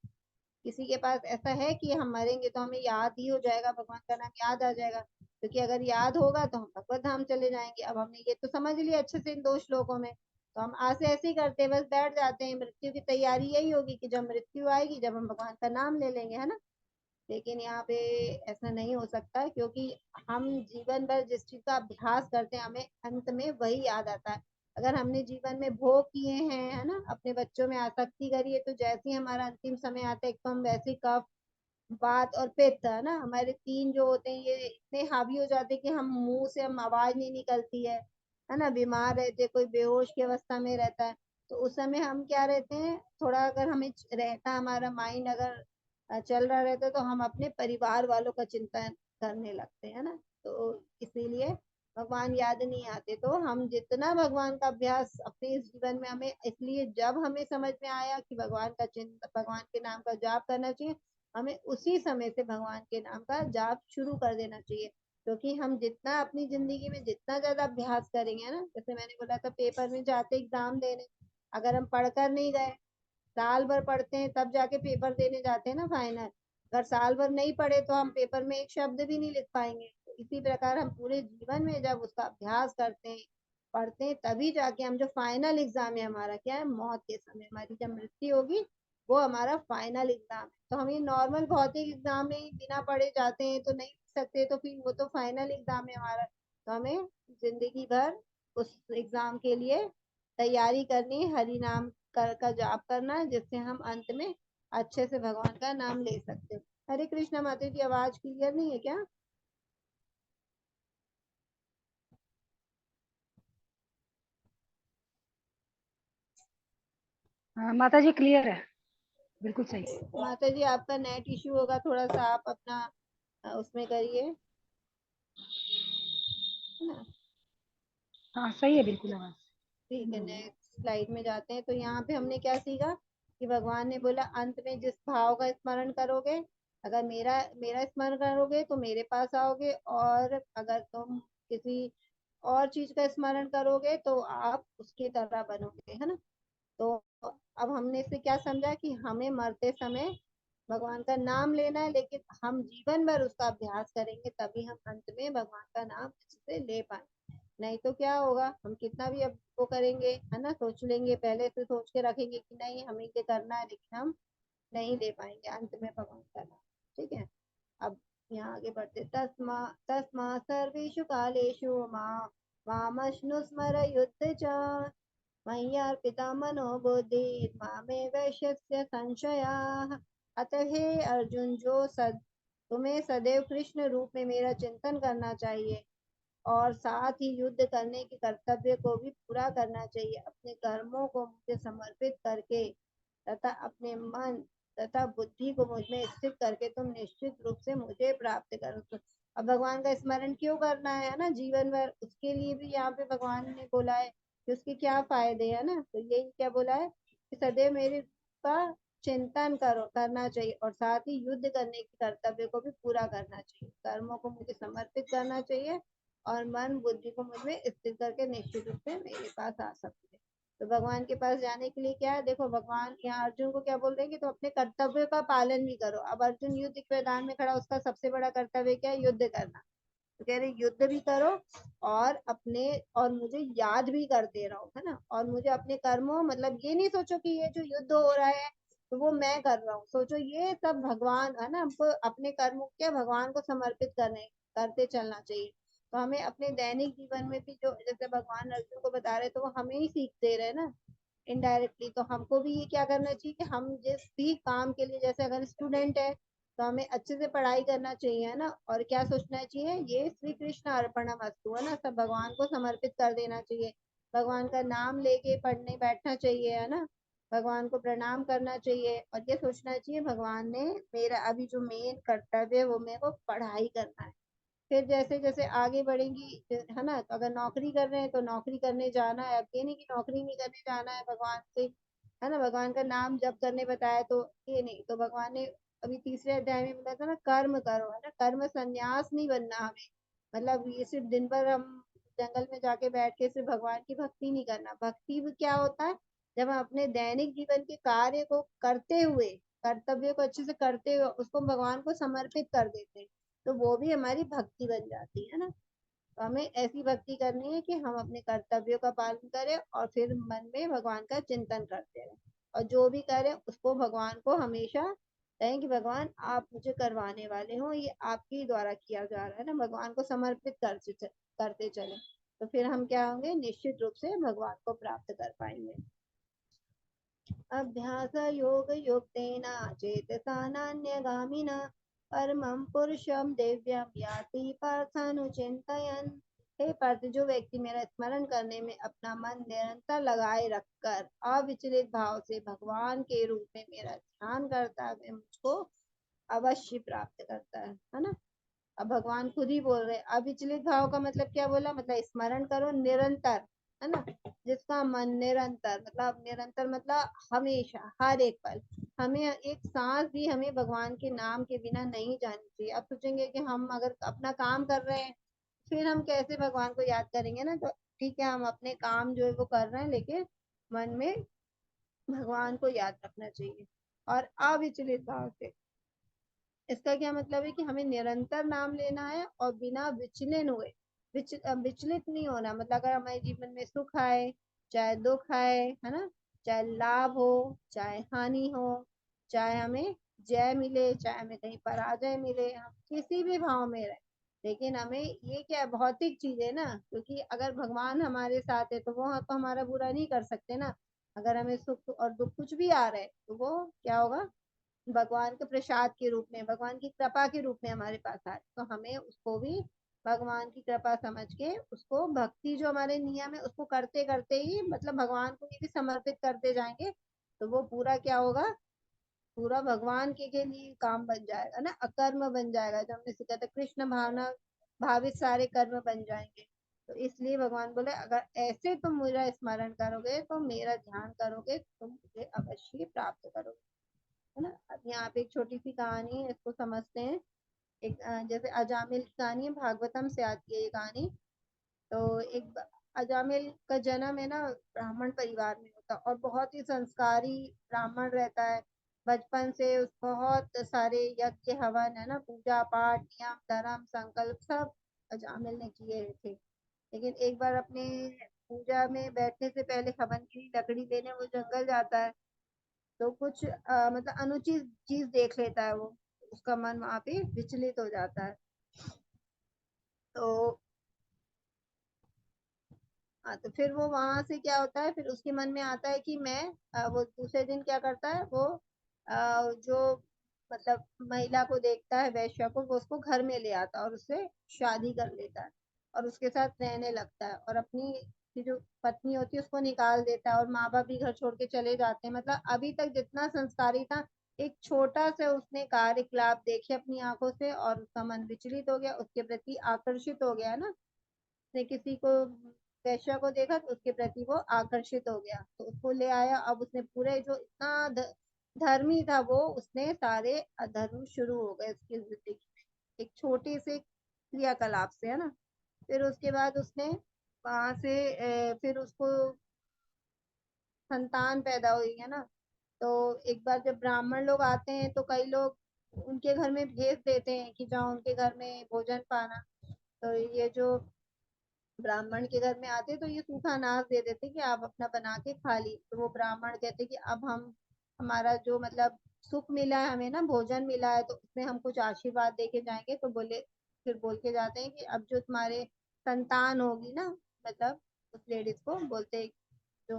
किसी के पास ऐसा है कि हम मरेंगे तो हमें याद ही हो जाएगा, भगवान का नाम याद आ जाएगा? क्योंकि अगर याद होगा तो हम भगवत धाम चले जाएंगे। अब हमने ये तो समझ लिया अच्छे से इन दो श्लोकों में, तो हम आज से ऐसे ही करते हैं, बस बैठ जाते हैं। मृत्यु की तैयारी यही होगी कि जब मृत्यु आएगी, जब हम भगवान का नाम ले लेंगे, है ना। लेकिन यहाँ पे ऐसा नहीं हो सकता, क्योंकि हम जीवन भर जिस चीज का अभ्यास करते हैं, हमें अंत में वही याद आता है। अगर हमने जीवन में भोग किए हैं, है ना, अपने बच्चों में आसक्ति करी है, तो जैसे ही हमारा अंतिम समय आता है, एक तो हम वैसे ही कफ, बात और पित्त, है ना, हमारे तीन जो होते हैं, ये इतने हावी हो जाते हैं कि हम मुंह से हम आवाज नहीं निकलती है ना। बीमार रहते, कोई बेहोश की अवस्था में रहता है, तो उस समय हम क्या रहते हैं, थोड़ा अगर हमें रहता हमारा माइंड अगर चल रहा रहता है, तो हम अपने परिवार वालों का चिंतन करने लगते हैं ना। तो इसीलिए भगवान याद नहीं आते। तो हम जितना भगवान का अभ्यास अपने इस जीवन में, हमें इसलिए जब हमें समझ में आया कि भगवान का चिंतन, भगवान के नाम का जाप करना चाहिए, हमें उसी समय से भगवान के नाम का जाप शुरू कर देना चाहिए। क्योंकि हम जितना अपनी जिंदगी में जितना ज्यादा अभ्यास करेंगे ना, जैसे मैंने बोला था पेपर में जाते एग्जाम देने, अगर हम पढ़कर नहीं गए, साल भर पढ़ते हैं तब जाके पेपर देने जाते हैं ना फाइनल, अगर साल भर नहीं पढ़े तो हम पेपर में एक शब्द भी नहीं लिख पाएंगे। तो इसी प्रकार हम पूरे जीवन में जब उसका अभ्यास करते हैं, पढ़ते हैं, तभी जाके हम जो फाइनल एग्जाम है हमारा क्या है, मौत के समय हमारी जब मृत्यु होगी, वो हमारा फाइनल एग्जाम है। तो हम ये नॉर्मल भौतिक एग्जाम में ही बिना पढ़े जाते हैं तो नहीं लिख सकते, तो फिर वो तो फाइनल एग्जाम है हमारा। तो हमें जिंदगी भर उस एग्जाम के लिए तैयारी करनी, हरि नाम का जाप करना है, जिससे हम अंत में अच्छे से भगवान का नाम ले सकते हैं। हरे कृष्णा। माता जी आवाज क्लियर नहीं है क्या? हाँ माता जी क्लियर है, बिल्कुल सही। माता जी आपका नेट इश्यू होगा, थोड़ा सा आप अपना उसमें करिए, है ना? हाँ सही है बिल्कुल आवाज। ठीक है, नेक्स्ट स्लाइड में जाते हैं। तो यहाँ पे हमने क्या सीखा कि भगवान ने बोला अंत में जिस भाव का स्मरण करोगे, अगर मेरा मेरा स्मरण करोगे तो मेरे पास आओगे, और अगर तुम किसी और चीज का स्मरण करोगे तो आप उसकी तरह बनोगे, है ना? तो अब हमने इससे क्या समझा कि हमें मरते समय भगवान का नाम लेना है, लेकिन हम जीवन भर उसका अभ्यास करेंगे, तभी हम अंत में भगवान का नाम अच्छे से ले पाएंगे। नहीं तो क्या होगा, हम कितना भी अब वो करेंगे, है ना, सोच लेंगे, पहले से सोच के रखेंगे कि नहीं हमें ये करना है, लेकिन हम नहीं ले पाएंगे अंत में भगवान का नाम। ठीक है, अब यहाँ आगे बढ़ते। तस्मा तस्मा सर्वेषु कालेषु मामश्नु स्मर युद्ध च मय्यार्पिता मनो बुद्धि मामे वैश्यस्य संशयाः। अतः हे अर्जुन, तुम्हें सदैव कृष्ण रूप में मेरा चिंतन करना चाहिए, और साथ ही युद्ध करने के कर्तव्य को भी पूरा करना चाहिए, अपने कर्मों को मुझे समर्पित करके तथा अपने मन तथा बुद्धि को मुझ में स्थित करके तुम निश्चित रूप से मुझे प्राप्त करो। तो अब भगवान का स्मरण क्यों करना है ना जीवन भर, उसके लिए भी यहाँ पे भगवान ने बोला है कि उसके क्या फायदे है ना, तो यही क्या बोला है कि सदैव मेरे का चिंतन करो करना चाहिए, और साथ ही युद्ध करने के कर्तव्य को भी पूरा करना चाहिए, कर्मों को मुझे समर्पित करना चाहिए, और मन बुद्धि को मुझ में स्थिर करके निश्चित रूप से मेरे पास आ सकते हैं। तो भगवान के पास जाने के लिए क्या है, देखो भगवान यहाँ अर्जुन को क्या बोल रहे हैं कि तो अपने कर्तव्य का पालन भी करो। अब अर्जुन युद्ध के मैदान में खड़ा, उसका सबसे बड़ा कर्तव्य क्या है, युद्ध करना। तो कह रहे युद्ध भी करो, और अपने और मुझे याद भी करते रहो, है ना, और मुझे अपने कर्मों, मतलब ये नहीं सोचो कि ये जो युद्ध हो रहा है तो वो मैं कर रहा हूँ, सोचो ये सब भगवान, है ना, हमको अपने कर्मों क्या भगवान को समर्पित करने करते चलना चाहिए। तो हमें अपने दैनिक जीवन में भी जो जैसे भगवान अर्जुन को बता रहे तो वो हमें ही सीख दे रहे हैं ना इनडायरेक्टली। तो हमको भी ये क्या करना चाहिए कि हम जिस भी काम के लिए, जैसे अगर स्टूडेंट है तो हमें अच्छे से पढ़ाई करना चाहिए, है ना, और क्या सोचना चाहिए, ये श्री कृष्ण अर्पणमस्तु, है ना, सब भगवान को समर्पित कर देना चाहिए, भगवान का नाम लेके पढ़ने बैठना चाहिए, है ना, भगवान को प्रणाम करना चाहिए, और ये सोचना चाहिए भगवान ने मेरा अभी जो मेन कर्तव्य है वो मेरे को पढ़ाई करना है। फिर जैसे जैसे आगे बढ़ेंगी, है ना, तो अगर नौकरी कर रहे हैं तो नौकरी करने जाना है, अब ये नहीं कि नौकरी नहीं करने जाना है भगवान से, है ना, भगवान का नाम जप करने बताया तो ये नहीं, तो भगवान ने अभी तीसरे अध्याय में बोला था ना कर्म करो, है ना, कर्म संन्यास नहीं बनना हमें, मतलब ये सिर्फ दिन भर हम जंगल में जाके बैठ के सिर्फ भगवान की भक्ति नहीं करना। भक्ति भी क्या होता है, जब हम अपने दैनिक जीवन के कार्य को करते हुए, कर्तव्य को अच्छे से करते हुए उसको भगवान को समर्पित कर देते हैं, तो वो भी हमारी भक्ति बन जाती है ना। तो हमें ऐसी भक्ति करनी है कि हम अपने कर्तव्यों का पालन करें, और फिर मन में भगवान का चिंतन करते रहें, और जो भी करें उसको भगवान को हमेशा कहें कि भगवान आप मुझे करवाने वाले हो, ये आपके द्वारा किया जा रहा है ना, भगवान को समर्पित करते चले, तो फिर हम क्या होंगे, निश्चित रूप से भगवान को प्राप्त कर पाएंगे। अभ्यास योग युक्तेन चेतसा नान्यगामिना परमं पुरुषं दिव्यं याति पार्थानुचिन्तयन्। हे पार्थ, जो व्यक्ति मेरा स्मरण करने में अपना मन निरंतर लगाए रखकर अविचलित भाव से भगवान के रूप में मेरा ध्यान करता है, मुझको अवश्य प्राप्त करता है ना। अब भगवान खुद ही बोल रहे हैं, अविचलित भाव का मतलब क्या बोला, मतलब स्मरण करो निरंतर, है ना, जिसका मन निरंतर, मतलब निरंतर मतलब हमेशा हर एक पल हमें एक सांस भी हमें भगवान के नाम के बिना नहीं जानी चाहिए। अब सोचेंगे कि हम अगर अपना काम कर रहे हैं फिर हम कैसे भगवान को याद करेंगे ना, तो ठीक है हम अपने काम जो है वो कर रहे हैं, लेकिन मन में भगवान को याद रखना चाहिए। और अविचलित भाव से, इसका क्या मतलब है कि हमें निरंतर नाम लेना है और बिना विचलन हुए, विचलित नहीं होना। मतलब अगर हमारे जीवन में सुख आए चाहे दुख आए, है ना, चाहे लाभ हो चाहे हानि हो, चाहे हमें जय मिले चाहे हमें कहीं पराजय मिले, हम किसी भी भाव में रहे, लेकिन हमें ये क्या भौतिक चीज है ना, क्योंकि अगर भगवान हमारे साथ है तो वो तो हमारा बुरा नहीं कर सकते ना। अगर हमें सुख और दुख कुछ भी आ रहा है तो वो क्या होगा, भगवान के प्रसाद के रूप में, भगवान की कृपा के रूप में हमारे पास आए, तो हमें उसको भी भगवान की कृपा समझ के उसको, भक्ति जो हमारे नियम है उसको करते करते ही, मतलब भगवान को ये भी समर्पित करते जाएंगे, तो वो पूरा क्या होगा, पूरा भगवान के लिए काम बन जाएगा ना, अकर्म बन जाएगा। जो हमने सीखा था कृष्ण भावना भावित सारे कर्म बन जाएंगे। तो इसलिए भगवान बोले अगर ऐसे तुम मेरा स्मरण करोगे तो मेरा ध्यान करोगे तुम मुझे अवश्य प्राप्त करोगे, है ना। अब यहाँ पे एक छोटी सी कहानी है, इसको समझते हैं। एक जैसे अजामिल की कहानी है, भागवतम से आती है ये कहानी। तो अजामिल का जन्म है ना ब्राह्मण परिवार में होता, और बहुत ही संस्कारी ब्राह्मण रहता है। बचपन से उस बहुत सारे यज्ञ हवन, है ना, पूजा पाठ नियम धर्म संकल्प सब अजामिल ने किए थे। लेकिन एक बार अपने पूजा में बैठने से पहले हवन की लकड़ी लेने वो जंगल जाता है, तो कुछ मतलब अनुचित चीज देख लेता है वो, उसका मन वहां पे विचलित हो जाता है। तो हाँ, तो फिर वो वहां से क्या होता है, फिर उसके मन में आता है कि मैं वो दूसरे दिन क्या करता है वो, जो मतलब महिला को देखता है वैश्या को, वो उसको घर में ले आता है और उससे शादी कर लेता है और उसके साथ रहने लगता है, और अपनी की जो पत्नी होती है उसको निकाल देता है, और माँ बाप भी घर छोड़ के चले जाते हैं। मतलब अभी तक जितना संस्कारी था, एक छोटा सा उसने कार्यकलाप देखे अपनी आंखों से और उसका मन विचलित हो गया, उसके प्रति आकर्षित हो गया ना, उसने किसी को वैश्या को देखा तो उसके प्रति वो आकर्षित हो गया, तो उसको ले आया। अब उसने पूरे जो इतना धर्मी था वो, उसने सारे अधर्म शुरू हो गए उसकी जिंदगी में, एक छोटी सी क्रियाकलाप से, है ना। फिर उसके बाद उसने वहां से फिर उसको संतान पैदा हुई, है ना। तो एक बार जब ब्राह्मण लोग आते हैं तो कई लोग उनके घर में भेज देते हैं कि जाओ उनके घर में भोजन पाना। तो ये जो ब्राह्मण के घर में आते तो ये सूखा अनाज दे देते कि आप अपना बना के खा ली। तो वो ब्राह्मण कहते कि अब हम, हमारा जो मतलब सुख मिला है हमें ना, भोजन मिला है, तो उसमें हम कुछ आशीर्वाद दे के जाएंगे। तो बोले, फिर बोल के जाते हैं कि अब जो तुम्हारे संतान होगी ना, मतलब उस लेडीज को बोलते हैं, जो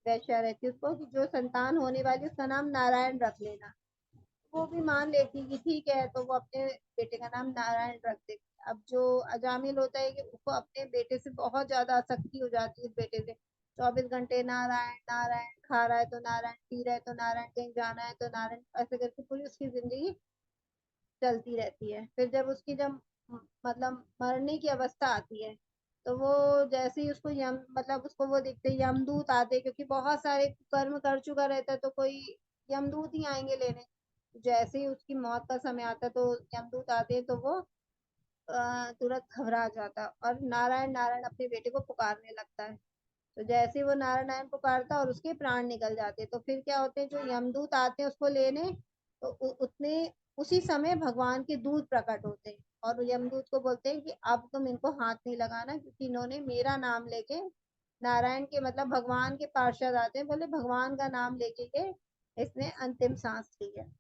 वैश्या रहती है उसको, कि जो संतान होने वाली उसका नाम नारायण रख लेना। वो भी मान लेती कि ठीक है, तो वो अपने बेटे का नाम नारायण रख देती। अब जो अजामिल होता है कि उसको अपने बेटे से बहुत ज्यादा आसक्ति हो जाती है, उस बेटे से 24 घंटे नारायण नारायण, खा रहा है तो नारायण, पी रहा है तो नारायण, कहीं जाना है तो नारायण, ऐसे करके पूरी उसकी जिंदगी चलती रहती है। फिर जब उसकी जब मतलब मरने की अवस्था आती है, तो वो जैसे ही उसको यम मतलब उसको वो दिखते यमदूत आते, क्योंकि बहुत सारे कर्म कर चुका रहता है तो कोई यमदूत ही आएंगे लेने। जैसे ही उसकी मौत का समय आता है तो यमदूत आते हैं, तो वो तुरंत घबरा जाता है और नारायण नारायण अपने बेटे को पुकारने लगता है। तो जैसे ही वो नारायण नारायण पुकारता है और उसके प्राण निकल जाते हैं, तो फिर क्या होते हैं, जो यमदूत आते हैं उसको लेने, तो उतने उसी समय भगवान के दूत प्रकट होते हैं और यमदूत को बोलते हैं कि अब तुम इनको हाथ नहीं लगाना, क्योंकि इन्होंने मेरा नाम लेके, नारायण के मतलब भगवान के पार्षद आते हैं, बोले भगवान का नाम लेके के इसने अंतिम सांस ली है।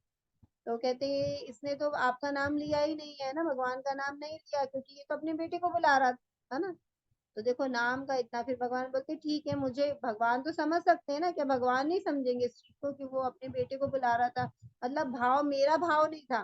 तो कहते हैं इसने तो आपका नाम लिया ही नहीं है ना, भगवान का नाम नहीं लिया, क्योंकि ये तो अपने बेटे को बुला रहा था ना। तो देखो नाम का इतना, फिर भगवान बोलते ठीक है, मुझे भगवान तो समझ सकते हैं ना, क्या भगवान नहीं समझेंगे इस चीज को कि वो अपने बेटे को बुला रहा था, मतलब भाव मेरा भाव नहीं था,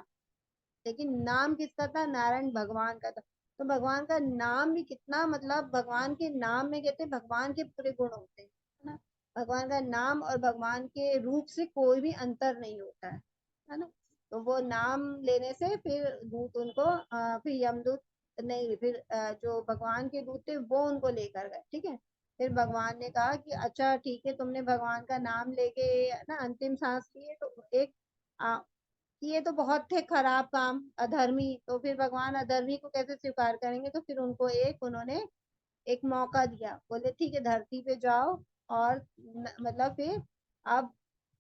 लेकिन नाम किसका था, नारायण भगवान का था। तो भगवान का नाम भी कितना, मतलब भगवान के नाम में कहते हैं भगवान के पूरे गुण होते हैं, है ना। भगवान का नाम और भगवान के रूप से कोई भी अंतर नहीं होता है ना। तो वो नाम लेने से फिर दूत उनको फिर यमदूत नहीं, फिर जो भगवान के दूत थे वो उनको लेकर गए, ठीक है। फिर भगवान ने कहा कि अच्छा ठीक है, तुमने भगवान का नाम लेके ना अंतिम सांस लिए, तो एक ये तो बहुत थे खराब काम, अधर्मी, तो फिर भगवान अधर्मी को कैसे स्वीकार करेंगे? तो फिर उनको उन्होंने एक मौका दिया, बोले ठीक है धरती पे जाओ और मतलब फिर आप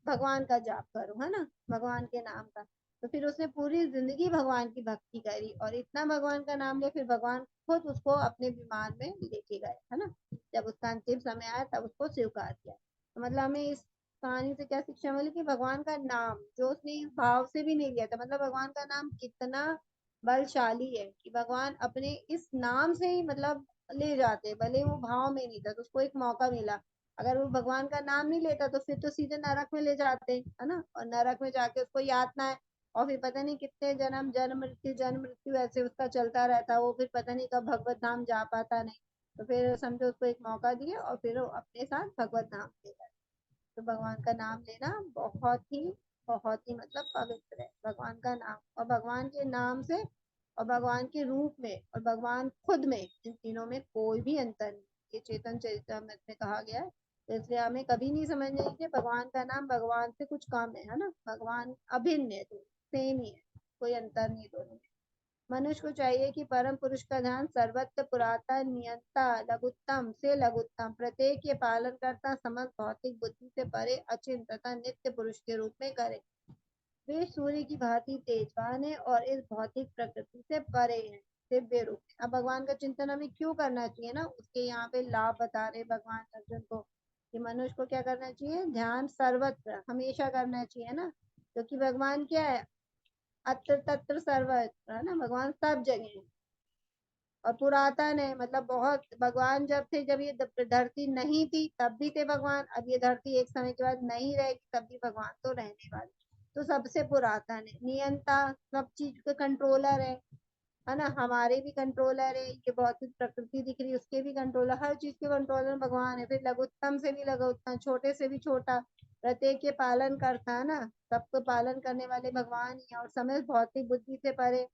भगवान का जाप करो, है ना, भगवान के नाम का। तो फिर उसने पूरी जिंदगी भगवान की भक्ति करी और इतना भगवान का नाम लिया, फिर भगवान खुद उसको अपने विमान में लेके गए, है ना। जब उसका अंतिम समय आया तब उसको स्वीकार किया। तो मतलब हमें इस कहानी से क्या शिक्षा मिली कि भगवान का नाम जो उसने इस भाव से भी नहीं लिया था, मतलब भगवान का नाम कितना बलशाली है कि भगवान अपने इस नाम से ही मतलब ले जाते, भले वो भाव में नहीं था तो उसको एक मौका मिला। अगर वो भगवान का नाम नहीं लेता तो फिर तो सीधे नरक में ले जाते, है ना, और नरक में जाके उसको यातना है, और फिर पता नहीं कितने जन्म, जन्म मृत्यु ऐसे उसका चलता रहता, वो फिर पता नहीं कब भगवत धाम जा पाता नहीं। तो फिर समझो उसको एक मौका दिए और फिर वो अपने साथ भगवत धाम ले गए। तो भगवान का नाम लेना बहुत ही मतलब पवित्र है, भगवान का नाम, और भगवान के नाम से और भगवान के रूप में और भगवान खुद में, इन तीनों में कोई भी अंतर नहीं। ये चेतन चरितमृत में कहा गया है। तो इसलिए हमें कभी नहीं समझना चाहिए कि भगवान का नाम भगवान से कुछ कम है ना, भगवान अभिन्न है, तो सेम ही है, कोई अंतर नहीं दोनों में। मनुष्य को चाहिए कि परम पुरुष का ध्यान सर्वत्र पुराता नियंता लघुत्तम से लघुत्तम प्रत्येक के पालन करता समस्त भौतिक बुद्धि से परे अचिंत तथा नित्य पुरुष के रूप में करे। वे सूर्य की भांति तेजवान है और इस भौतिक प्रकृति से परे है, दिव्य रूप है। अब भगवान का चिंतन हमें क्यों करना चाहिए ना, उसके यहाँ पे लाभ बता रहे भगवान अर्जुन को कि मनुष्य को क्या करना चाहिए, ध्यान सर्वत्र हमेशा करना चाहिए ना, क्योंकि भगवान क्या है, अत्र तत्र सर्वत्र, है ना, भगवान सब जगह है। और पुरातन है, मतलब बहुत, भगवान जब थे, जब ये धरती नहीं थी तब भी थे भगवान, अब ये धरती एक समय के बाद नहीं रहेगी तब भी भगवान तो रहने वाले। तो सबसे पुरातन है, नियंता, सब चीज के कंट्रोलर है ना, हमारे भी कंट्रोलर है, ये बहुत प्रकृति दिख रही है उसके भी कंट्रोलर, हर चीज के कंट्रोलर भगवान है। फिर लघुत्तम से भी लघुत्तम, छोटे से भी छोटा, प्रत्येक के पालन करता है ना, सबको पालन करने वाले भगवान ही है, और समय भौतिक बुद्धि से परे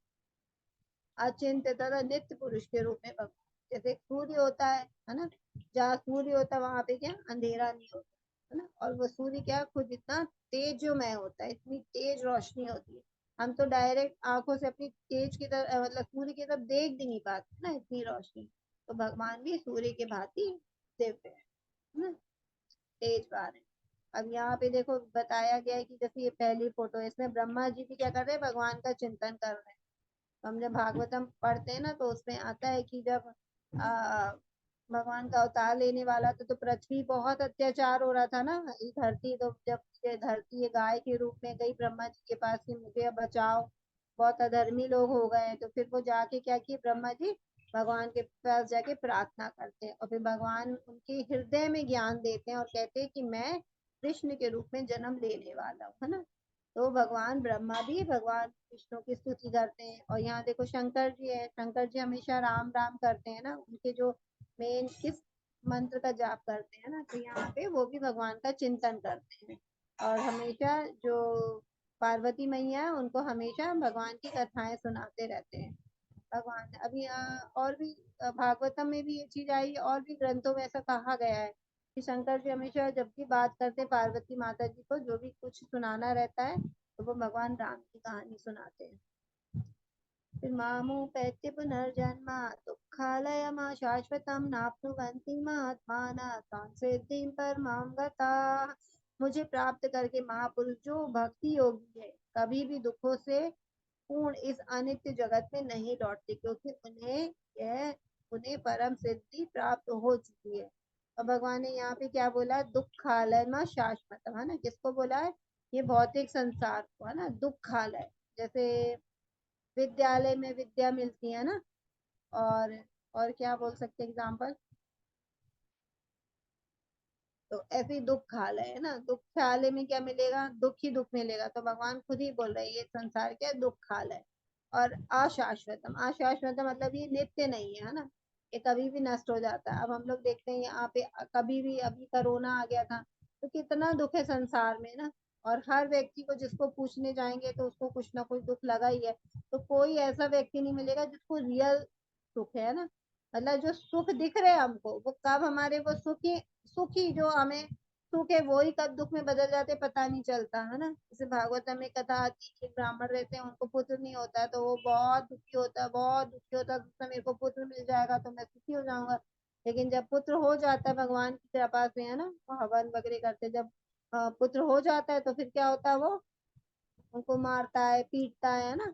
अचिंत्य तथा नित्य पुरुष के रूप में भगवान। जैसे सूर्य होता है ना, जहाँ सूर्य होता है वहां पे क्या अंधेरा नहीं होता, है ना, और वो सूर्य क्या खुद इतना तेजोमय होता है, इतनी तेज रोशनी होती है, हम तो डायरेक्ट आंखों से अपनी तेज की तरफ मतलब सूर्य की तरफ देख भी नहीं पाते ना, इतनी रोशनी। तो भगवान भी सूर्य के भांति दिव्य है ना, तेजवान है। अब यहाँ पे देखो बताया गया है कि जैसे ये पहली फोटो है, इसमें ब्रह्मा जी भी क्या कर रहे हैं, भगवान का चिंतन कर रहे हैं। हम जब भागवतम पढ़ते हैं ना तो उसमें आता है कि जब आ, भगवान का अवतार लेने वाला था तो पृथ्वी बहुत अत्याचार हो रहा था ना, ये धरती, तो जब ये धरती ये गाय के रूप में गई ब्रह्मा जी के पास कि मुझे बचाओ, बहुत अधर्मी लोग हो गए हैं, तो फिर वो जाके क्या किए ब्रह्मा जी, भगवान के पास जाके प्रार्थना करते हैं और फिर भगवान उनके हृदय में ज्ञान देते हैं और कहते हैं कि मैं कृष्ण के रूप में जन्म लेने वाला हूँ, है ना। तो भगवान ब्रह्मा भी भगवान विष्णु की स्तुति करते हैं, और यहाँ देखो शंकर जी है, शंकर जी हमेशा राम राम करते हैं ना, उनके जो मेन किस मंत्र का जाप करते हैं ना, तो यहाँ पे वो भी भगवान का चिंतन करते हैं। और हमेशा जो पार्वती मैया है उनको हमेशा भगवान की कथाएं सुनाते रहते हैं भगवान। अभी और भी भागवतम में भी ये चीज आई, और भी ग्रंथों में ऐसा कहा गया है कि शंकर जी हमेशा जब भी बात करते हैं पार्वती माता जी को, जो भी कुछ सुनाना रहता है तो वो भगवान राम की कहानी सुनाते हैं। फिर मामुपैत्य पुनर्जन्म दुःखालयम शाश्वतम नाप्नुवन्ति महात्मानः संसिद्धिं परमां गताः। मुझे प्राप्त करके महापुरुष जो भक्ति योगी है कभी भी दुखों से पूर्ण इस अनित्य जगत में नहीं लौटते, क्योंकि उन्हें परम सिद्धि प्राप्त हो चुकी है। और भगवान ने यहाँ पे क्या बोला, दुखालय में शाश्वत, है ना, किसको बोला है, ये भौतिक संसार को, है ना, दुखालय। जैसे विद्यालय में विद्या मिलती है ना, और क्या बोल सकते हैं एग्जाम्पल, तो ऐसे ही दुख खालय है ना, दुख खालय में क्या मिलेगा, दुख ही दुख मिलेगा। तो भगवान खुद ही बोल रहे हैं ये संसार क्या है, दुख खालय। और अशाश्वतम, अशाश्वतम मतलब ये नित्य नहीं है ना, ये कभी भी नष्ट हो जाता है। अब हम लोग देखते हैं यहाँ पे कभी भी, अभी कोरोना आ गया था तो कितना दुख है संसार में ना, और हर व्यक्ति को जिसको पूछने जाएंगे तो उसको कुछ ना कुछ दुख लगा ही है। तो कोई ऐसा व्यक्ति नहीं मिलेगा जिसको रियल दुख है ना, मतलब जो सुख दिख रहे हैं हमको, वो कब हमारे वो सुखी जो हमें सुख है वो ही कब दुख में बदल जाते पता नहीं चलता, है ना। जैसे भागवत में कथा आती है कि ब्राह्मण रहते हैं, उनको पुत्र नहीं होता है तो वो बहुत दुखी होता है, बहुत दुखी होता है, तो मेरे को पुत्र मिल जाएगा तो मैं सुखी हो जाऊंगा। लेकिन जब पुत्र हो जाता है भगवान की कृपा से, है ना, वो हवन वगैरह करते, जब पुत्र हो जाता है तो फिर क्या होता है, वो उनको मारता है, पीटता है ना,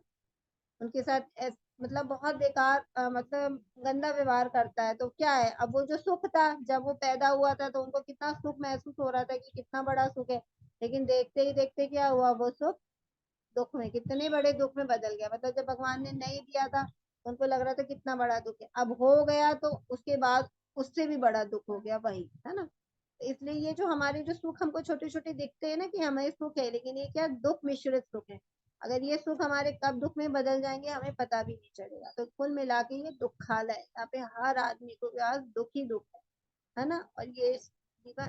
उनके साथ मतलब बहुत बेकार मतलब गंदा व्यवहार करता है। तो क्या है, अब वो जो सुख था जब वो पैदा हुआ था तो उनको कितना सुख महसूस हो रहा था कि कितना बड़ा सुख है, लेकिन देखते ही देखते क्या हुआ, वो सुख दुख में, कितने बड़े दुख में बदल गया। मतलब जब भगवान ने नहीं दिया था तो उनको लग रहा था कितना बड़ा दुख है, अब हो गया तो उसके बाद उससे भी बड़ा दुख हो गया, वही है ना। तो इसलिए ये जो हमारे जो सुख हमको छोटे छोटे दिखते हैं ना कि हमें सुख है, लेकिन ये क्या दुख मिश्रित सुख है। अगर ये सुख हमारे कब दुख में बदल जाएंगे हमें पता भी नहीं चलेगा। तो कुल मिला के ये दुखालय है, यहाँ पे हर आदमी को आज दुख ही दुख है ना। और ये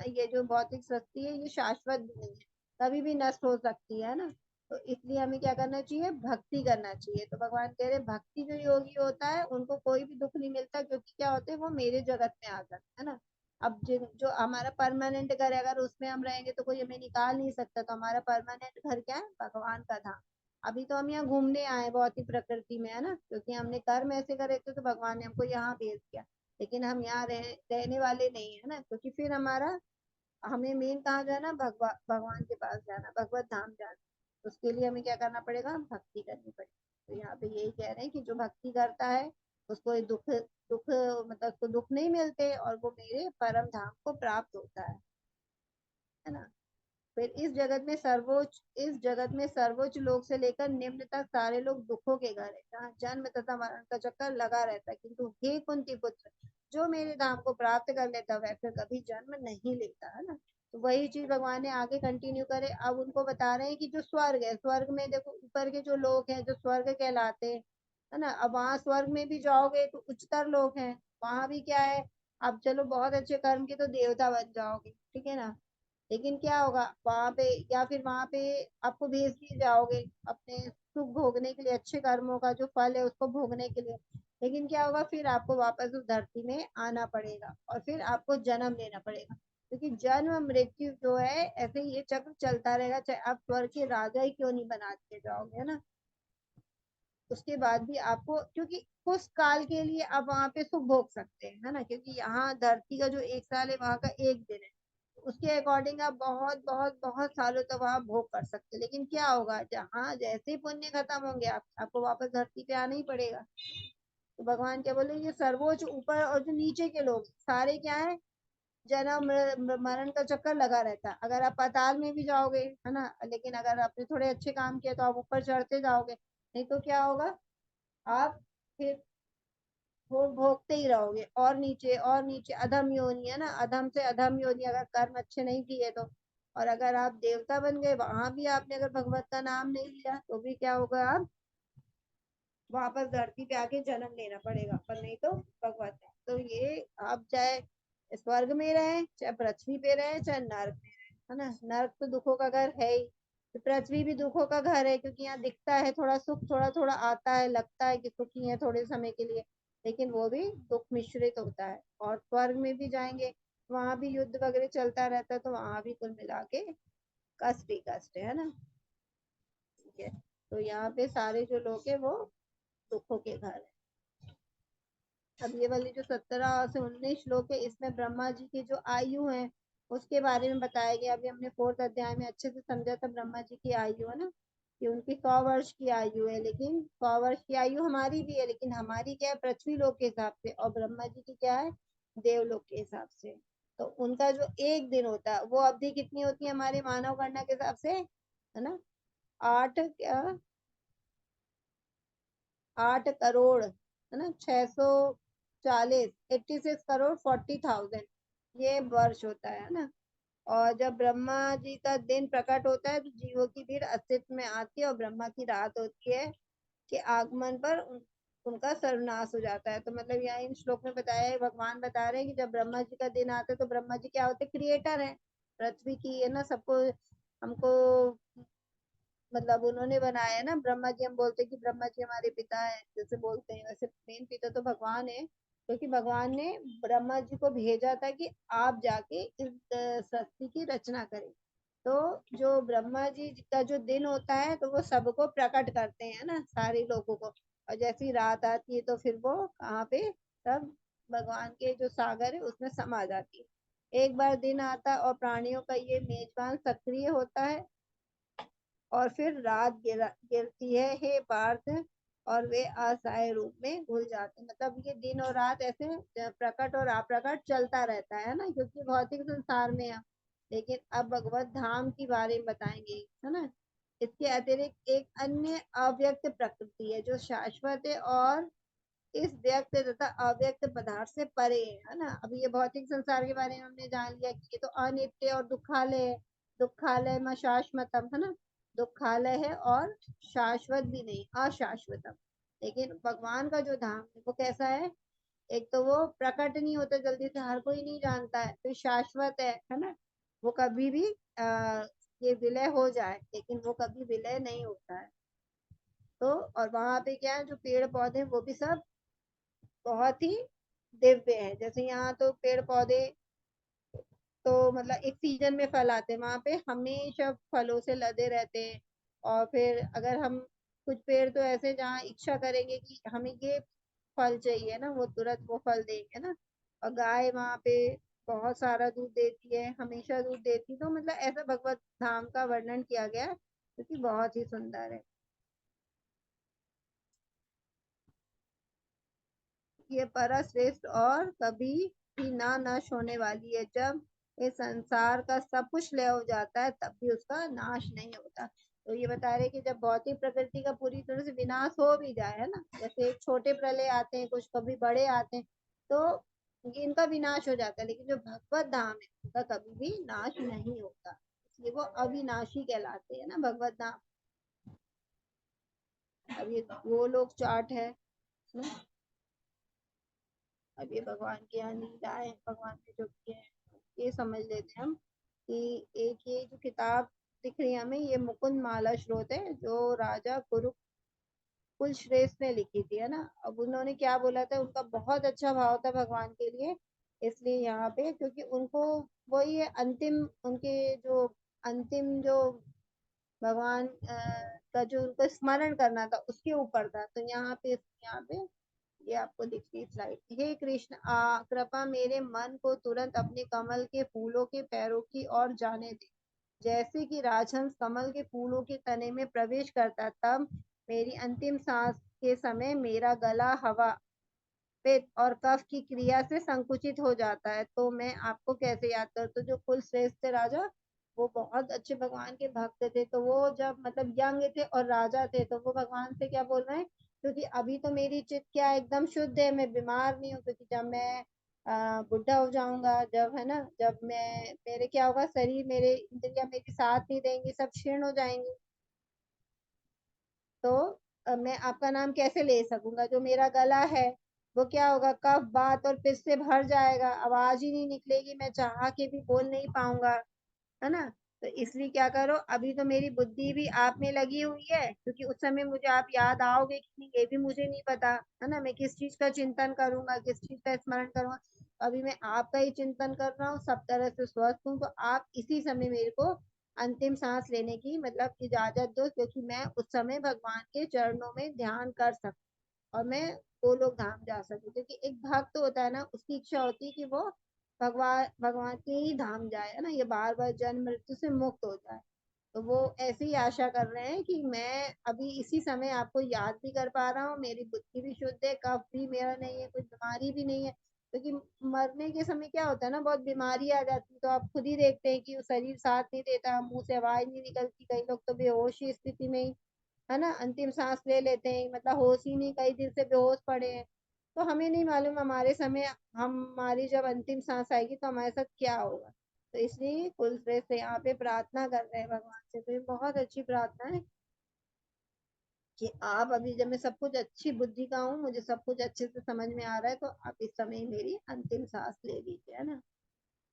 ये जो भौतिक सृष्टि है ये शाश्वत भी नहीं है, कभी भी नष्ट हो सकती है ना। तो इसलिए हमें क्या करना चाहिए, भक्ति करना चाहिए। तो भगवान कह रहे भक्ति जो योगी होता है उनको कोई भी दुख नहीं मिलता, क्योंकि क्या होते हैं वो मेरे जगत में आ जाते हैं ना। अब जिन जो हमारा परमानेंट घर है अगर उसमें हम रहेंगे तो कोई हमें निकाल नहीं सकता। तो हमारा परमानेंट घर क्या है, भगवान का धाम। अभी तो हम यहाँ घूमने आए बहुत ही प्रकृति में, है ना, क्योंकि हमने कर्म ऐसे करे थे तो भगवान ने हमको यहाँ भेज दिया। लेकिन हम यहाँ रहने वाले नहीं है ना, क्योंकि फिर हमारा हमें मेन कहाँ जाना, भगवान के पास जाना, भगवत धाम जाना। तो उसके लिए हमें क्या करना पड़ेगा, भक्ति करनी पड़ेगी। तो यहाँ पे यही कह रहे हैं कि जो भक्ति करता है उसको ये दुख दुख मतलब उसको दुख नहीं मिलते और वो मेरे परम धाम को प्राप्त होता है ना। फिर इस जगत में सर्वोच्च लोक से लेकर निम्न तक सारे लोग दुखों के घर है, जहाँ जन्म तथा मरण का चक्कर लगा रहता है। किंतु हे कुंती पुत्र, जो मेरे धाम को प्राप्त कर लेता वह फिर कभी जन्म नहीं लेता, है ना। तो वही चीज भगवान ने आगे कंटिन्यू करे। अब उनको बता रहे हैं कि जो स्वर्ग है, स्वर्ग में देखो ऊपर के जो लोग हैं जो स्वर्ग कहलाते हैं, है ना। अब वहां स्वर्ग में भी जाओगे तो उच्चतर लोग हैं, वहां भी क्या है, अब चलो बहुत अच्छे कर्म के तो देवता बन जाओगे, ठीक है ना। लेकिन क्या होगा वहां पे, या फिर वहां पे आपको भेज दिए जाओगे अपने सुख भोगने के लिए, अच्छे कर्मों का जो फल है उसको भोगने के लिए। लेकिन क्या होगा, फिर आपको वापस उस धरती में आना पड़ेगा और फिर आपको जन्म लेना पड़ेगा, क्योंकि जन्म मृत्यु जो है ऐसे ही ये चक्र चलता रहेगा, चाहे आप स्वर्ग के राजा ही क्यों नहीं बना दिए जाओगे, है ना। उसके बाद भी आपको, क्योंकि कुछ काल के लिए आप वहां पे सुख भोग सकते हैं, है ना, क्योंकि यहाँ धरती का जो एक साल है वहां का एक दिन है, उसके अकॉर्डिंग आप बहुत बहुत बहुत सालों तक वहां भोग कर सकते हैं। लेकिन क्या होगा, जहाँ जैसे ही पुण्य खत्म होंगे आपको वापस धरती पे आना ही पड़ेगा। तो भगवान क्या बोले, ये सर्वोच्च ऊपर और जो नीचे के लोग सारे क्या है, जन्म मरण का चक्कर लगा रहता है। अगर आप पाताल में भी जाओगे, है ना, लेकिन अगर आपने थोड़े अच्छे काम किए तो आप ऊपर चढ़ते जाओगे, नहीं तो क्या होगा, आप फिर वो भोगते ही रहोगे और नीचे अधम योनि, है ना, अधम से अधम योनि, अगर कर्म अच्छे नहीं किए तो। और अगर आप देवता बन गए वहां भी आपने अगर भगवत का नाम नहीं लिया तो भी क्या होगा, आप वापस धरती पे आके जन्म लेना पड़ेगा, पर नहीं तो भगवत है। तो ये आप चाहे स्वर्ग में रहे, चाहे पृथ्वी पे रहे, चाहे नर्क में रहे, है ना। नर्क तो दुखों का घर है ही, तो पृथ्वी भी दुखों का घर है, क्योंकि यहाँ दिखता है थोड़ा सुख, थोड़ा थोड़ा आता है, लगता है कि सुखी है थोड़े समय के लिए, लेकिन वो भी दुख मिश्रित होता है। और स्वर्ग में भी जाएंगे वहां भी युद्ध वगैरह चलता रहता है, तो वहां भी कुल मिला के कष्ट ही कष्ट है ना। ठीक है, तो यहाँ पे सारे जो लोग है वो दुखों के घर है। अब ये वाली जो 17 से 19 श्लोक है इसमें ब्रह्मा जी की जो आयु है उसके बारे में बताया गया। अभी हमने 4th अध्याय में अच्छे से समझा था ब्रह्मा जी की आयु, है ना, कि उनकी 100 वर्ष की आयु है। लेकिन 100 वर्ष की आयु हमारी भी है, लेकिन हमारी क्या है, पृथ्वी लोक के हिसाब से, और ब्रह्मा जी की क्या है, देवलोक के हिसाब से। तो उनका जो एक दिन होता है वो अवधि कितनी होती है हमारे मानव गणना के हिसाब से, है ना, 8 8 करोड़, है ना, 640, 86 करोड़ 40,000 ये वर्ष होता है ना। और जब ब्रह्मा जी का दिन प्रकट होता है तो जीवों की भीड़ अस्तित्व में आती है और ब्रह्मा की रात होती है कि आगमन पर उनका सर्वनाश हो जाता है। तो मतलब यहाँ इन श्लोक में बताया है, भगवान बता रहे हैं कि जब ब्रह्मा जी का दिन आता है तो ब्रह्मा जी क्या होते हैं, क्रिएटर है पृथ्वी की, है ना, सबको हमको मतलब उन्होंने बनाया है ना। ब्रह्मा जी हम बोलते हैं कि ब्रह्मा जी हमारे पिता है, जैसे बोलते हैं, वैसे मेन पिता तो भगवान है। क्योंकि भगवान ने ब्रह्मा जी को भेजा था कि आप जाके इस सृष्टि की रचना करें। तो जो ब्रह्मा जी का जो दिन होता है तो वो सबको प्रकट करते हैं ना, सारे लोगों को। और जैसी रात आती है तो फिर वो कहाँ पे, सब भगवान के जो सागर है उसमें समा जाती है। एक बार दिन आता है और प्राणियों का ये मेजबान सक्रिय होता है और फिर रात गिरती है हे पार्थ, और वे असहाय रूप में घुल जाते हैं। मतलब ये दिन और रात ऐसे प्रकट और अप्रकट चलता रहता है ना, क्योंकि भौतिक संसार में है। लेकिन अब भगवत धाम के बारे में बताएंगे, है ना। इसके अतिरिक्त एक अन्य अव्यक्त प्रकृति है जो शाश्वत है और इस व्यक्त तथा अव्यक्त पदार्थ से परे है ना। अभी ये भौतिक संसार के बारे में हमने जान लिया कि ये तो अनित्य और दुखालय है। दुखालय में शाश्वतम है ना, दुखालय है और शाश्वत भी नहीं, अशाश्वतम। लेकिन भगवान का जो धाम है वो कैसा है, एक तो वो प्रकट नहीं होता जल्दी से, हर कोई नहीं जानता है, फिर शाश्वत है ना। वो कभी भी ये विलय हो जाए लेकिन वो कभी विलय नहीं होता है। तो और वहां पे क्या है, जो पेड़ पौधे वो भी सब बहुत ही दिव्य है। जैसे यहाँ तो पेड़ पौधे तो मतलब एक सीजन में फल आते हैं, वहां पे हमेशा फलों से लदे रहते हैं। और फिर अगर हम कुछ पेड़ तो ऐसे जहाँ इच्छा करेंगे कि हमें ये फल चाहिए ना, वो तुरंत वो फल देंगे ना। और गाय वहां पे बहुत सारा दूध देती है, हमेशा दूध देती है। तो मतलब ऐसा भगवत धाम का वर्णन किया गया है जो कि बहुत ही सुंदर है। ये परश्रेष्ठ और कभी भी ना नष्ट होने वाली है। जब इस संसार का सब कुछ लय हो जाता है तब भी उसका नाश नहीं होता। तो ये बता रहे कि जब भौतिक प्रकृति का पूरी तरह से विनाश हो भी जाए, है ना, जैसे एक छोटे प्रलय आते हैं, कुछ कभी बड़े आते हैं, तो इनका विनाश हो जाता है। लेकिन जो भगवत धाम है उनका कभी भी नाश नहीं होता, इसलिए वो अविनाशी कहलाते हैं ना भगवत धाम। अब ये वो लोग चार्ट है ना। अब ये भगवान की यहाँ लीलाएं, भगवान ने जो किए हैं ये समझ लेते हैं हम कि एक ये जो किताब दिख रही है हमें, ये मुकुंद माला स्रोत है जो राजा कुल श्रेष्ठ ने लिखी थी, है ना। अब उन्होंने क्या बोला था, उनका बहुत अच्छा भाव था भगवान के लिए, इसलिए यहाँ पे क्योंकि उनको वही है अंतिम, उनके जो अंतिम जो भगवान का जो उनको स्मरण करना था उसके ऊपर था। तो यहाँ पे ये आपको दिख रही स्लाइड। हे कृष्ण कृपा मेरे मन को तुरंत अपने कमल के फूलों के पैरों की ओर जाने दे। जैसे कि राजहंस कमल के फूलों के तने में प्रवेश करता, तब मेरी अंतिम सांस के समय मेरा गला हवा, पित्त और कफ की क्रिया से संकुचित हो जाता है। तो मैं आपको कैसे याद करूं। तो जो कुल श्रेष्ठ थे राजा, वो बहुत अच्छे भगवान के भक्त थे। तो वो जब मतलब यंग थे और राजा थे, तो वो भगवान से क्या बोल रहे हैं, क्योंकि अभी तो मेरी चित्त क्या एकदम शुद्ध है, मैं बीमार नहीं हूँ। क्योंकि जब मैं बुढ़ा हो जाऊंगा, जब है ना, जब मैं मेरे क्या होगा, शरीर मेरे इंद्रिया मेरी साथ नहीं देंगी, सब क्षीण हो जाएंगी। तो मैं आपका नाम कैसे ले सकूंगा। जो मेरा गला है वो क्या होगा, कफ बात और पित्त से भर जाएगा, आवाज ही नहीं निकलेगी, मैं चाह के भी बोल नहीं पाऊंगा, है ना। तो इसलिए क्या करो, अभी तो मेरी बुद्धि भी आप में लगी हुई है, क्योंकि उस समय मुझे आप याद आओगे कि नहीं ये भी मुझे नहीं पता, है ना। मैं किस चीज का चिंतन करूंगा, किस चीज का स्मरण करूंगा। अभी मैं आपका ही चिंतन कर रहा हूँ, सब तरह से स्वस्थ हूँ। तो आप इसी समय मेरे को अंतिम सांस लेने की मतलब इजाजत दो, क्योंकि मैं उस समय भगवान के चरणों में ध्यान कर सकूं और मैं गोलोक धाम जा सकूं। क्योंकि एक भक्त होता है ना, उसकी इच्छा होती है कि वो भगवान भगवान के ही धाम जाए, है ना, ये बार बार जन्म मृत्यु से मुक्त हो जाए। तो वो ऐसी ही आशा कर रहे हैं कि मैं अभी इसी समय आपको याद भी कर पा रहा हूँ, मेरी बुद्धि भी शुद्ध है, कफ भी मेरा नहीं है, कुछ बीमारी भी नहीं है। क्योंकि मरने के समय क्या होता है ना, बहुत बीमारी आ जाती है। तो आप खुद ही देखते हैं कि वो शरीर साथ नहीं देता, मुंह से आवाज नहीं निकलती, कई लोग तो बेहोशी स्थिति में ही, है ना, अंतिम सांस ले लेते हैं, मतलब होश ही नहीं, कई दिन से बेहोश पड़े हैं। तो हमें नहीं मालूम हमारे समय हमारी जब अंतिम सांस आएगी तो हमारे साथ क्या होगा। तो इसलिए कुलश्रेष्ठ से यहाँ पे प्रार्थना कर रहे हैं भगवान से। तो ये बहुत अच्छी प्रार्थना है कि आप अभी, जब मैं सब कुछ अच्छी बुद्धि का हूँ, मुझे सब कुछ अच्छे से समझ में आ रहा है, तो आप इस समय मेरी अंतिम सांस ले लीजिए, है ना।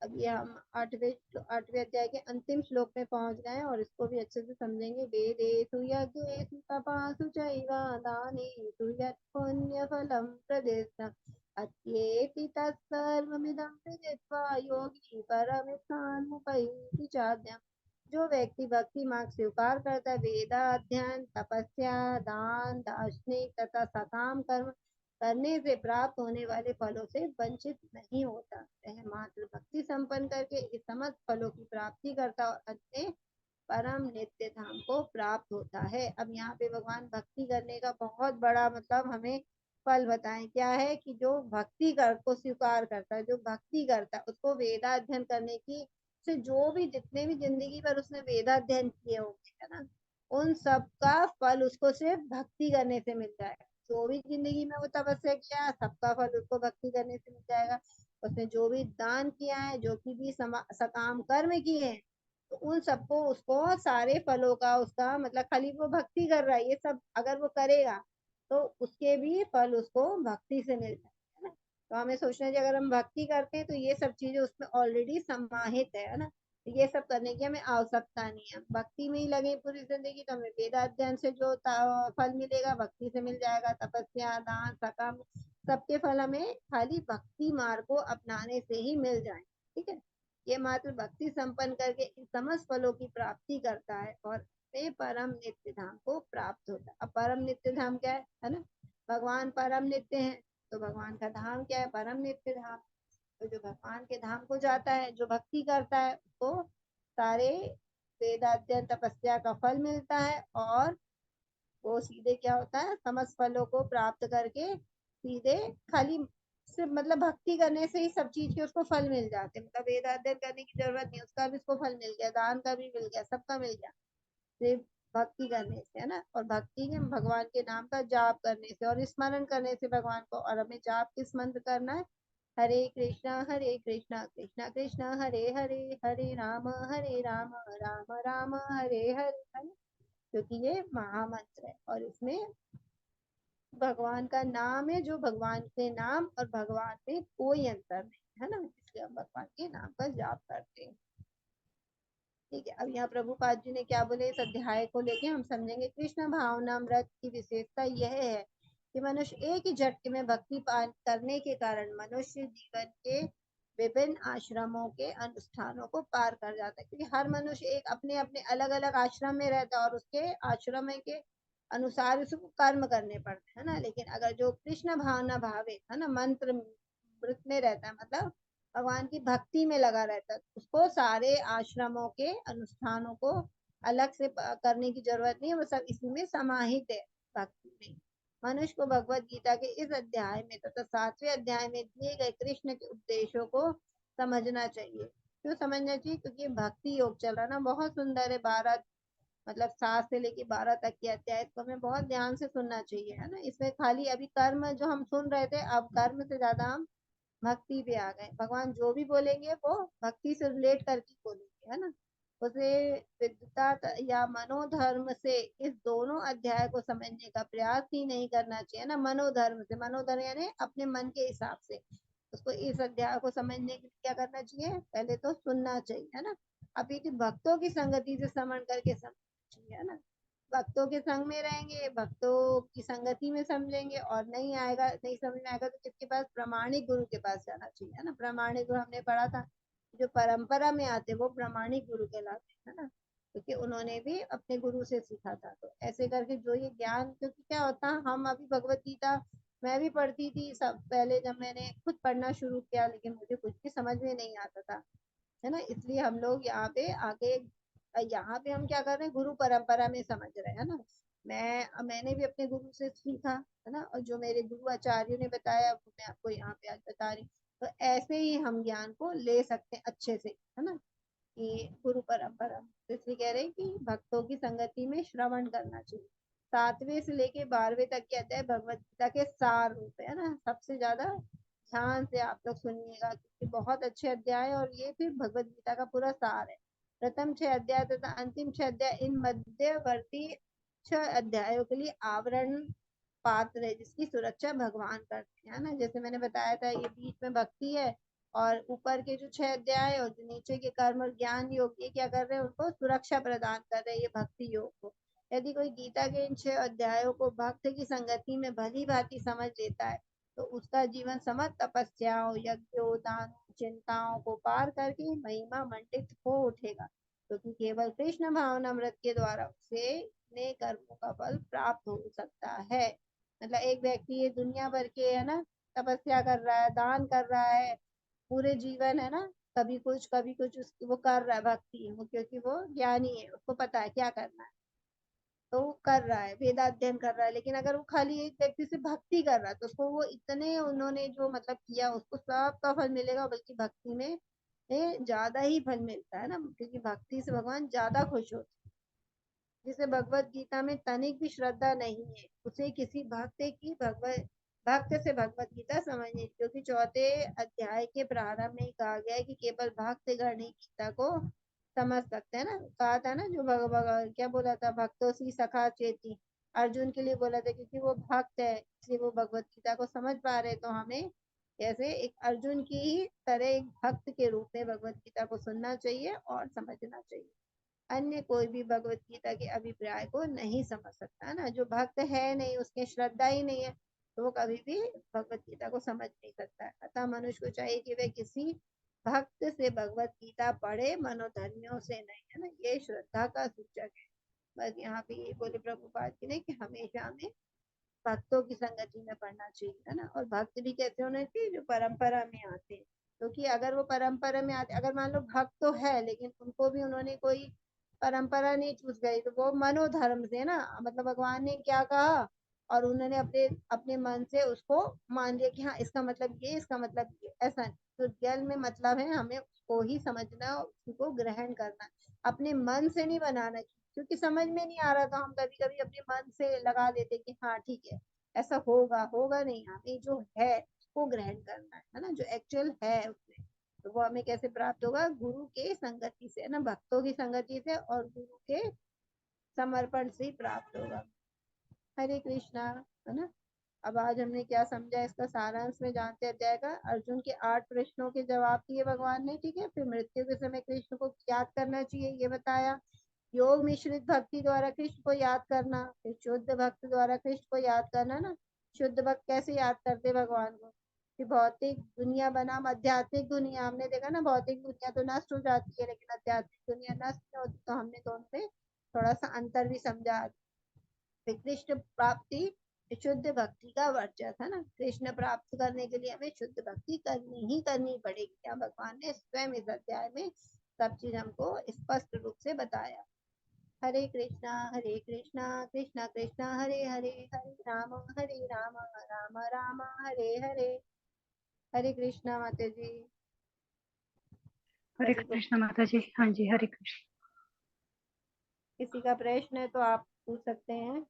अब ये हम आठवें अध्याय के अंतिम श्लोक में पहुंच गए हैं और इसको भी अच्छे से समझेंगे। वेदेषु यज्ञेषु तपासु चैव दानेषु यत् पुण्य फलम प्रदिष्टम् अत्येति तत्सर्वमिदं विदित्वा योगी परमिष्ठान्मुपैति चाद्यम्। जो व्यक्ति भक्ति मार्ग स्वीकार करता है, वेदाध्ययन, तपस्या, दान, दार्शनिक तथा सकाम कर्म करने से प्राप्त होने वाले फलों से वंचित नहीं होता, वह मात्र भक्ति संपन्न करके इस समस्त फलों की प्राप्ति करता और अंत में परम नित्य धाम को प्राप्त होता है। अब यहाँ पे भगवान भक्ति करने का बहुत बड़ा मतलब हमें फल बताएं। क्या है कि जो भक्ति कर को स्वीकार करता है, जो भक्ति करता है, उसको वेदाध्ययन करने की से जो भी जितने भी जिंदगी पर उसने वेदाध्ययन किए होंगे, है ना, उन सब का फल उसको सिर्फ भक्ति करने से मिल जाएगा। जो भी जिंदगी में वो तपस्या किया, सबका फल उसको भक्ति करने से मिल जाएगा। उसने जो भी दान किया है, जो भी सकाम कर्म किए हैं, तो उन सबको उसको सारे फलों का उसका मतलब खाली वो भक्ति कर रहा है, ये सब अगर वो करेगा तो उसके भी फल उसको भक्ति से मिल जाए, है ना। तो हमें सोचना चाहिए अगर हम भक्ति करते हैं तो ये सब चीजें उसमें ऑलरेडी समाहित है ना। तो ये सब करने की हमें आवश्यकता नहीं है, भक्ति में ही लगे पूरी जिंदगी तो हमें वेदाध्ययन से जो फल मिलेगा भक्ति से मिल जाएगा। तपस्या, दान, सकम सबके फल हमें खाली भक्ति मार्ग को अपनाने से ही मिल जाए। ठीक है, ये मात्र भक्ति संपन्न करके इन समस्त फलों की प्राप्ति करता है और वे परम नित्य धाम को प्राप्त होता है। अब परम नित्य धाम क्या है ना, भगवान परम नित्य है, तो भगवान का धाम क्या है, परम नित्य धाम। तो जो भगवान के धाम को जाता है, जो भक्ति करता है, उसको सारे वेदाध्ययन तपस्या का फल मिलता है और वो सीधे क्या होता है, समस्त फलों को प्राप्त करके सीधे खाली सिर्फ मतलब भक्ति करने से ही सब चीज के उसको फल मिल जाते हैं। मतलब वेद अध्ययन करने की जरूरत नहीं, उसका भी उसको फल मिल गया, दान का भी मिल गया, सबका मिल गया सिर्फ भक्ति करने से, है ना। और भक्ति के भगवान के नाम का जाप करने से और स्मरण करने से भगवान को। और हमें जाप किस मंत्र करना है, हरे कृष्णा कृष्णा कृष्णा हरे हरे, हरे राम राम राम हरे हरे, है ना। क्योंकि ये महामंत्र है और इसमें भगवान का नाम है, जो भगवान के नाम और भगवान में कोई अंतर नहीं, है ना, इसलिए हम भगवान के नाम का जाप करते हैं। ठीक है, अब यहाँ प्रभुपाद जी ने क्या बोले इस अध्याय को लेके हम समझेंगे। कृष्ण भावनामृत की विशेषता यह है कि मनुष्य एक ही झटके में भक्ति पान करने के कारण मनुष्य जीवन के विभिन्न आश्रमों के अनुष्ठानों को पार कर जाता है। क्योंकि हर मनुष्य एक अपने अपने अलग अलग आश्रम में रहता है और उसके आश्रम के अनुसार उसको कर्म करने पड़ते हैं ना। लेकिन अगर जो कृष्ण भावना भावे, है ना, मंत्र मृत में रहता है, मतलब भगवान की भक्ति में लगा रहता है, उसको सारे आश्रमों के अनुष्ठानों को अलग से करने की जरूरत नहीं है, वो सब इसी में समाहित है भक्ति में। मनुष्य को भगवत गीता के इस अध्याय में तथा 7वें अध्याय में दिए गए कृष्ण के उपदेशों को समझना चाहिए। क्यों समझना चाहिए, क्योंकि भक्ति योग चल रहा है ना, बहुत सुंदर है। 12 मतलब 7 से लेके 12 तक के अध्याय को हमें बहुत ध्यान से सुनना चाहिए, है ना। इसमें खाली अभी कर्म जो हम सुन रहे थे, अब कर्म से ज्यादा हम भक्ति पे आ गए। भगवान जो भी बोलेंगे वो भक्ति से रिलेट करके बोलेंगे, है ना। उसे विद्वता या मनोधर्म से इस दोनों अध्याय को समझने का प्रयास ही नहीं करना चाहिए ना। मनोधर्म से, मनोधर्म यानी अपने मन के हिसाब से उसको इस अध्याय को समझने के लिए क्या करना चाहिए, पहले तो सुनना चाहिए, है ना। अभी तो भक्तों की संगति से समझ करके समझना चाहिए, है ना। भक्तों के संग में रहेंगे, भक्तों की संगति में समझेंगे, और नहीं आएगा, नहीं समझ में आएगा तो किसके पास, प्रमाणिक गुरु के पास जाना चाहिए, है ना। प्रमाणिक गुरु हमने पढ़ा था, जो परंपरा में आते वो प्रमाणिक गुरु कहलाते हैं, है ना, क्योंकि उन्होंने भी अपने गुरु से सीखा था। तो ऐसे करके जो ये ज्ञान, क्योंकि क्या होता है, हम अभी भगवत गीता मैं भी पढ़ती थी सब पहले जब मैंने खुद पढ़ना शुरू किया, लेकिन मुझे कुछ भी समझ में नहीं आता था, है ना। इसलिए हम लोग यहाँ पे आगे, यहाँ पे हम क्या कर रहे हैं, गुरु परंपरा में समझ रहे हैं ना। मैंने भी अपने गुरु से सीखा, है ना, और जो मेरे गुरु आचार्यों ने बताया वो मैं आपको यहाँ पे आज बता रही हूँ। तो ऐसे ही हम ज्ञान को ले सकते हैं अच्छे से, है ना, कि गुरु परंपरा। तो इसलिए कह रहे हैं कि भक्तों की संगति में श्रवण करना चाहिए। 7वें से लेके 12वें तक के अध्याय भगवत गीता के सार रूप है ना। सबसे ज्यादा ध्यान से आप लोग सुनिएगा क्योंकि बहुत अच्छे अध्याय है और ये फिर भगवत गीता का पूरा सार है। प्रथम 6 अध्याय तथा अंतिम 6 अध्याय इन मध्यवर्ती 6 अध्यायों के लिए आवरण पात्र है, जिसकी सुरक्षा भगवान करते हैं, ना। जैसे मैंने बताया था, ये बीच में भक्ति है और ऊपर के जो 6 अध्याय और जो नीचे के कर्म और ज्ञान योग, ये क्या कर रहे हैं, उनको सुरक्षा प्रदान कर रहे हैं, ये भक्ति योग को। यदि कोई गीता के इन 6 अध्यायों को भक्त की संगति में भली भांति समझ लेता है तो उसका जीवन समस्त तपस्याओं, यज्ञों, दानों, चिंताओं को पार करके महिमा मंडित हो उठेगा, क्योंकि केवल कृष्ण भावनामृत के द्वारा उसे ने कर्मों का फल प्राप्त हो सकता है। मतलब एक व्यक्ति ये दुनिया भर के है ना तपस्या कर रहा है, दान कर रहा है, पूरे जीवन है ना कभी कुछ वो कर रहा है भक्ति, वो क्योंकि वो ज्ञानी है, उसको पता है क्या करना है, तो वो कर रहा है, वेदाध्ययन कर रहा है। लेकिन अगर वो खाली एक व्यक्ति से भक्ति कर रहा है तो उसको वो इतने उन्होंने जो मतलब किया उसको सबका फल मिलेगा, बल्कि भक्ति में ज्यादा ही फल मिलता है ना, क्योंकि भक्ति से भगवान ज्यादा खुश होते हैं। जिसे भगवत गीता में तनिक भी श्रद्धा नहीं है, उसे किसी भक्त से भगवत गीता समझनी, क्योंकि चौथे अध्याय के प्रारंभ में ही कहा गया है कि केवल भक्त गण ही गीता को समझ सकते हैं ना। कहा था ना जो क्या बोला था, भक्तों सी सखा चेती, अर्जुन के लिए बोला था, क्योंकि वो भक्त है इसलिए वो भगवत गीता को समझ पा रहे। तो हमें जैसे एक अर्जुन की ही तरह एक भक्त के रूप में भगवत गीता को सुनना चाहिए और समझना चाहिए। अन्य कोई भी भगवत गीता के अभिप्राय को नहीं समझ सकता है ना, जो भक्त है नहीं, उसके श्रद्धा ही नहीं है, तो वो कभी भी भगवत गीता को समझ नहीं सकता है। अतः मनुष्य को चाहिए कि वे किसी भक्त से भगवत गीता पढ़े, मनोधर्मियों से नहीं, है ना, ये श्रद्धा का सूचक है। बस यहाँ पे ये बोले प्रभुपाद जी ने कि हमेशा हमें भक्तों की संगति में पढ़ना चाहिए, है ना। और भक्त भी कैसे होने चाहिए, जो परंपरा में आते हैं, क्योंकि अगर वो परंपरा में आते, अगर मान लो भक्त तो है लेकिन उनको भी उन्होंने कोई परंपरा नहीं चूज गई, तो वो मनोधर्म से ना, मतलब भगवान ने क्या कहा और उन्होंने अपने अपने मन से उसको मान लिया कि हाँ इसका मतलब ये, इसका मतलब ये, ऐसा नहीं। तो रियल में मतलब है हमें उसको ही समझना, उसको ग्रहण करना, अपने मन से नहीं बनाना, क्योंकि समझ में नहीं आ रहा तो हम कभी कभी अपने मन से लगा देते कि हाँ ठीक है ऐसा होगा, होगा नहीं, हमें जो है उसको ग्रहण करना है ना, जो एक्चुअल है उसमें। तो वो हमें कैसे प्राप्त होगा, गुरु के संगति से, है ना, भक्तों की संगति से और गुरु के समर्पण से ही प्राप्त होगा। हरे कृष्णा, है ना। अब आज हमने क्या समझा इसका सारांश में जानते अध्याय का। अर्जुन के 8 प्रश्नों के जवाब दिए भगवान ने, ठीक है। फिर मृत्यु के समय कृष्ण को याद करना चाहिए ये बताया। योग मिश्रित भक्ति द्वारा कृष्ण को याद करना, फिर शुद्ध भक्त द्वारा कृष्ण को याद करना ना। शुद्ध भक्त कैसे याद करते भगवान को, कि भौतिक दुनिया बनाम आध्यात्मिक दुनिया, हमने देखा ना भौतिक दुनिया तो नष्ट हो जाती है लेकिन आध्यात्मिक दुनिया नष्ट नहीं होती, तो हमने दोनों में थोड़ा सा अंतर भी समझा। फिर कृष्ण प्राप्ति शुद्ध भक्ति का वर्चस्व, है ना, कृष्ण प्राप्त करने के लिए हमें शुद्ध भक्ति करनी पड़ेगी, क्या भगवान ने स्वयं इस अध्याय में सब चीज हमको स्पष्ट रूप से बताया। हरे कृष्णा कृष्णा कृष्णा हरे हरे, हरे राम राम राम हरे हरे। हरे कृष्णा माता जी। हरे किसी को कृष्ण माता जी। हाँ जी, हरे कृष्ण। किसी का प्रश्न है तो आप पूछ सकते हैं।